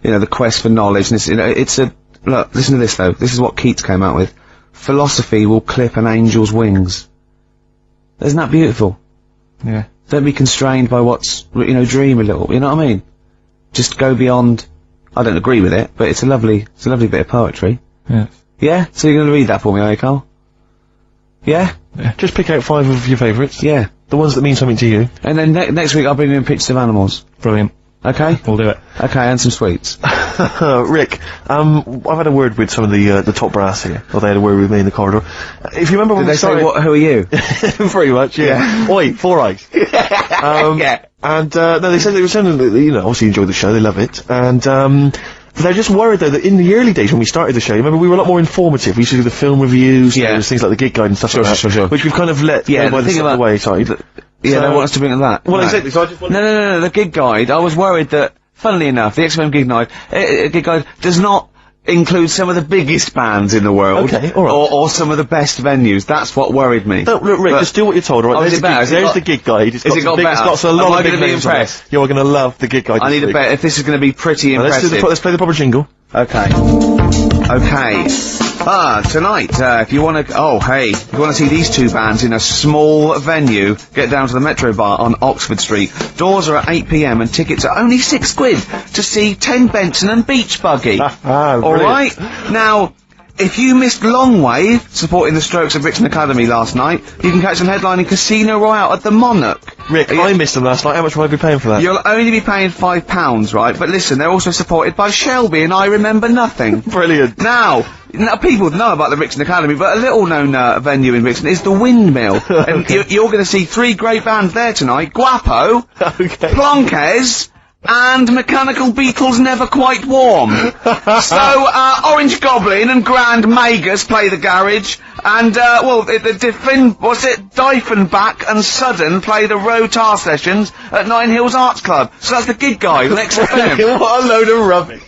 the quest for knowledge, and look, listen to this though. This is what Keats came out with. Philosophy will clip an angel's wings. Isn't that beautiful? Yeah. Don't be constrained by what's, dream a little, you know what I mean? Just go beyond. I don't agree with it, but it's a lovely bit of poetry. Yeah. Yeah? So you're gonna read that for me, are you, Karl? Yeah? Yeah. Just pick out 5 of your favourites. Yeah. The ones that mean something to you. And then next week I'll bring in pictures of animals. Brilliant. Okay? We'll do it. Okay, and some sweets. Rick, I've had a word with some of the top brass here. Or they had a word with me in the corridor. If you remember when we started... Did they say, who are you? Pretty much, yeah. Oi, 4 eyes. Yeah. And, no, they said they were saying that, obviously enjoy the show, they love it. And, they're just worried though that in the early days when we started the show, remember we were a lot more informative. We used to do the film reviews, there was things like the Gig Guide and stuff like that. Sure. Which we've kind of let go by the wayside. Yeah, they want us to bring that. Well, exactly, so I just wanted... No, the Gig Guide, I was worried that, funnily enough, the XFM Gig Guide does not include some of the biggest bands in the world. Okay, alright. Or some of the best venues. That's what worried me. No, look, Rick, just do what you're told, alright? There's the Gig Guide. Has it got better? It's got a lot of big names on it. You're gonna love the Gig Guide. I need a bet if this is gonna be pretty impressive. Let's play the proper jingle. Okay. Tonight, if you wanna see these 2 bands in a small venue, get down to the Metro Bar on Oxford Street. Doors are at 8 PM and tickets are only £6 to see 10 Benson and Beach Buggy. Alright? Now, if you missed Longwave, supporting the Strokes at Brixton Academy last night, you can catch them headlining Casino Royale at the Monarch. Rick, I missed them last night. How much will I be paying for that? You'll only be paying £5, right? But listen, they're also supported by Shelby and I Remember Nothing. Brilliant. Now, people know about the Brixton Academy, but a little-known venue in Brixton is the Windmill. And you're going to see 3 great bands there tonight. Guapo, Plonkes, and Mechanical Beetle's Never Quite Warm. So, Orange Goblin and Grand Magus play the garage, and, Diefenbach and Sudden play the Rotar sessions at Nine Hills Arts Club. So that's the Gig Guide on XFM. What a load of rubbish.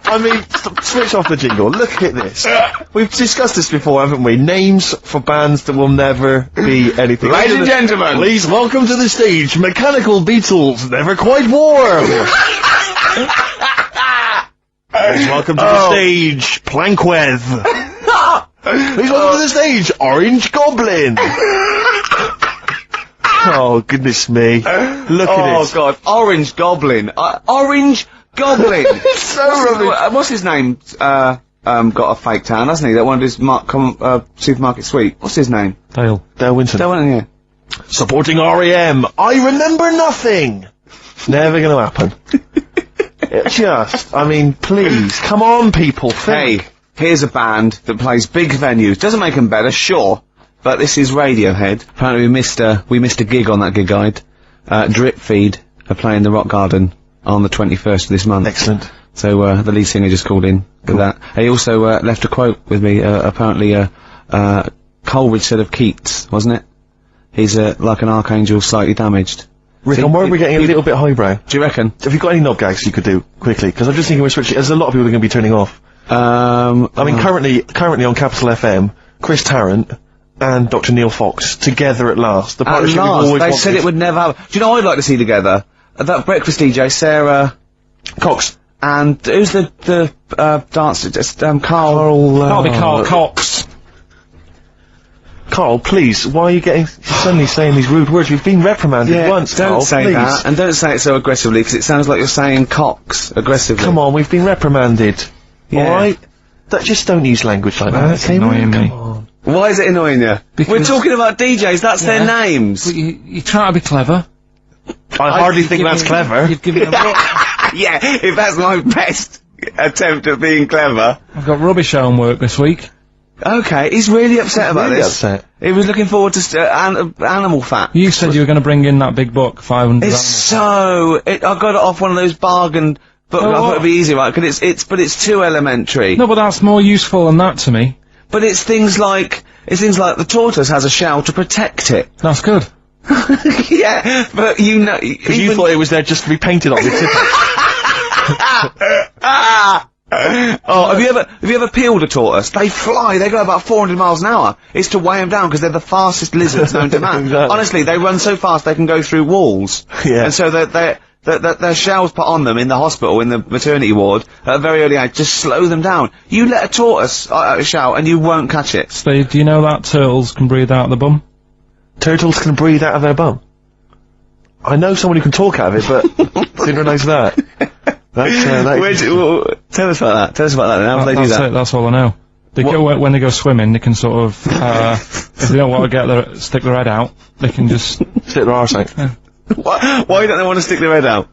I mean, switch off the jingle. Look at this. We've discussed this before, haven't we? Names for bands that will never be anything. Ladies and gentlemen, please welcome to the stage Mechanical Beetle's Never Quite Warm. Please welcome to the stage Plankweth. Please welcome to the stage Orange Goblin. Oh, goodness me. Look at it. Oh, God. Orange Goblin. Orange Goblin. So rubbish. What's his name? Got a fake tan, hasn't he? That one of his supermarket suite. What's his name? Dale Winton. Dale Winton, yeah. Supporting REM. I remember nothing. Never gonna happen. I mean, please, come on, people, think. Hey, here's a band that plays big venues. Doesn't make them better, sure, but this is Radiohead. Apparently we missed a gig on that gig guide. Drip Feed are playing the Rock Garden on the 21st of this month. Excellent. So, the lead singer just called in with that. He also, left a quote with me, apparently, Coleridge said of Keats, wasn't it? He's, like an archangel slightly damaged. Rick, I'm worried we're getting a little bit highbrow. Do you reckon? Have you got any knob gags you could do, quickly? Because I'm just thinking we're switching, there's a lot of people that are going to be turning off. I mean, currently on Capital FM, Chris Tarrant and Dr. Neil Fox, together at last. The partnership we've always they wanted. said it would never happen. Do you know what I'd like to see together? That breakfast DJ, Sarah Cox. And who's the dancer? Just, Carl. That'll be Carl Cox. Carl, please, why are you suddenly saying these rude words? You've been reprimanded once, don't Carl, say please. that, and don't say it so aggressively, because it sounds like you're saying Cox aggressively. Come on, we've been reprimanded. Yeah. Alright? Just don't use language like that. That's annoying me. Come on. Why is it annoying you? Because we're talking about DJs, that's their names. But you try to be clever. I hardly think that's clever. You've given a Yeah, if that's my best attempt at being clever. I've got rubbish homework this week. Okay, he's really upset about Really this. upset. He was looking forward to animal fat. You said you were going to bring in that big book, 500. It's so... I got it off one of those bargain books. I thought it'd be easy, right? But it's too elementary. No, but that's more useful than that to me. But it's things like the tortoise has a shell to protect it. That's good. Yeah, but you know... Because you thought it was there just to be painted on the tip. Oh, have you ever peeled a tortoise? They fly, they go about 400 miles an hour. It's to weigh them down because they're the fastest lizards known to man. Exactly. Honestly, they run so fast they can go through walls. Yeah. And so their shells put on them in the hospital, in the maternity ward, at a very early age, just slow them down. You let a tortoise out a shell and you won't catch it. Steve, do you know that turtles can breathe out of the bum? Turtles can breathe out of their bum. I know someone who can talk out of it, but didn't realise that. Tell us about that. Tell us about that. How do they do that? That's all I know. They go when they go swimming. They can sort of, if they don't want to stick their head out, they can just stick their arse out. Why don't they want to stick their head out?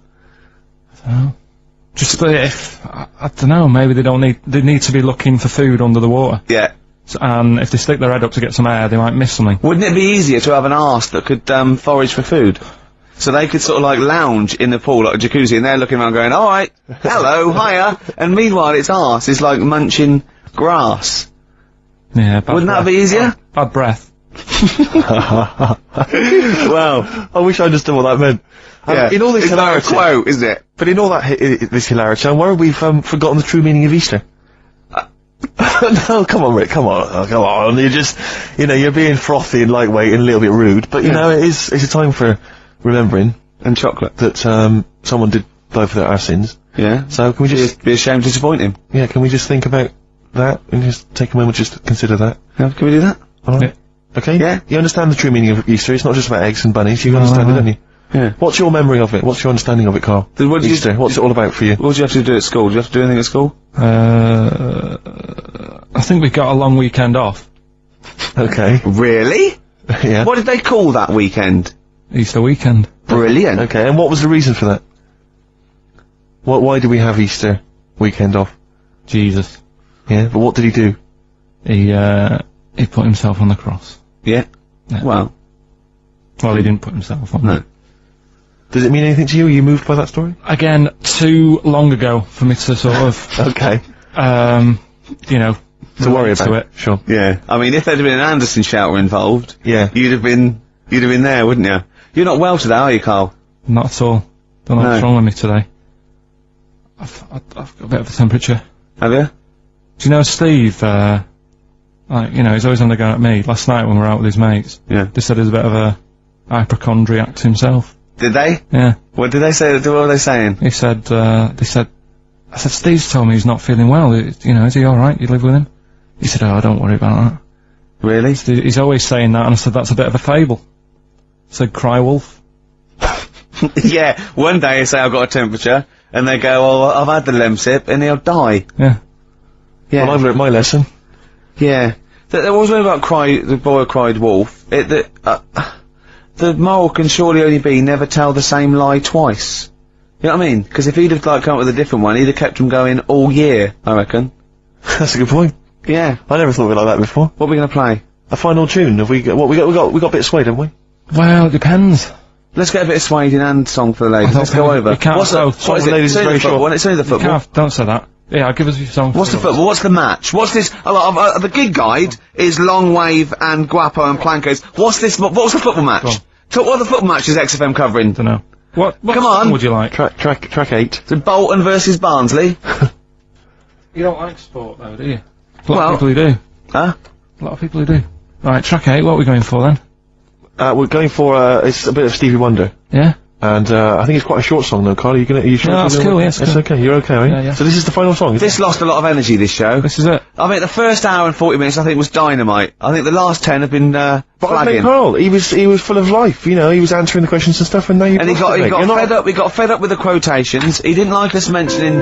Just if I don't know. Maybe they need to be looking for food under the water. Yeah. And if they stick their head up to get some air, they might miss something. Wouldn't it be easier to have an arse that could forage for food? So they could sort of like lounge in the pool like a jacuzzi and they're looking around going, alright, hello, hiya, and meanwhile its arse is like munching grass. Yeah, Wouldn't that be easier? Bad breath. Well, I wish I understood what that meant. Yeah. In all this it's hilarity, like a quote, isn't it? but in all that this hilarity, I'm worried we've forgotten the true meaning of Easter. No, come on, Rick, come on. You're being frothy and lightweight and a little bit rude, but you know, it's a time for remembering and chocolate that someone did die for our sins. Yeah. So can we just be ashamed to disappoint him? Yeah. Can we just think about that and just take a moment just to consider that? Yeah, can we do that? All right. Yeah. Okay. Yeah. You understand the true meaning of Easter? It's not just about eggs and bunnies. You understand it, don't you? Yeah. What's your memory of it? What's your understanding of it, Carl? Easter. What's it all about for you? What did you have to do at school? Did you have to do anything at school? I think we got a long weekend off. Okay. Really? Yeah. What did they call that weekend? Easter weekend. Brilliant. Okay, and what was the reason for that? Why did we have Easter weekend off? Jesus. Yeah, but what did he do? He put himself on the cross. Yeah. Yeah. Well, he didn't put himself on. No. Does it mean anything to you? Are you moved by that story? Again, too long ago for me to sort of, Okay. to worry about it. Sure. Yeah. I mean, if there'd been an Anderson shouter involved, Yeah. you'd have been there, wouldn't you? You're not well today, are you, Carl? Not at all. Don't know what's wrong with me today. I've got a bit of a temperature. Have you? Do you know Steve, he's always on the go at me. Last night when we were out with his mates, Yeah. they said he's a bit of a hypochondriac to himself. Did they? Yeah. What did they say? What were they saying? He said, I said, Steve's told me he's not feeling well. Is he alright? You live with him? He said, oh, don't worry about that. Really? He's always saying that, and I said, that's a bit of a fable. I said, cry wolf. Yeah. One day you say I've got a temperature, and they go, oh, I've had the Lemsip, and he'll die. Yeah. Yeah. Well, I've learnt my lesson. Yeah. There was one about the boy who cried wolf. the moral can surely only be never tell the same lie twice. You know what I mean? Because if he'd have, like, come up with a different one, he'd have kept them going all year, I reckon. That's a good point. Yeah. I never thought of it like that before. What are we gonna play? A final tune. Have we got, we got a bit of Suede, haven't we? Well, it depends. Let's get a bit of Suede in and song for the ladies. Let's go over. What is the it? ladies is very short. It's only the football. Don't say that. Yeah, give us your song. What's the football? What's the match? What's this? The gig guide is Long Wave and Guapo and Plankos. What's this? What's the football match? What are the football matches XFM covering? Dunno. What Come on. song would you like? Track 8. So Bolton versus Barnsley. You don't like sport though, do you? A lot of people who do. Huh? A lot of people who do. Right, track 8, what are we going for then? We're going for, it's a bit of Stevie Wonder. Yeah? And, I think it's quite a short song though, Carl. Are you sure? No, that's cool, yeah, it's It's cool. okay, you're okay, right? Yeah. So this is the final song, This lost a lot of energy, this show. This is it. I mean, the first hour and 40 minutes, I think, was dynamite. I think the last 10 have been, But I flagging. mean, Carl, he was full of life, you know, he was answering the questions and stuff, and now And he got fed up with the quotations. He didn't like us mentioning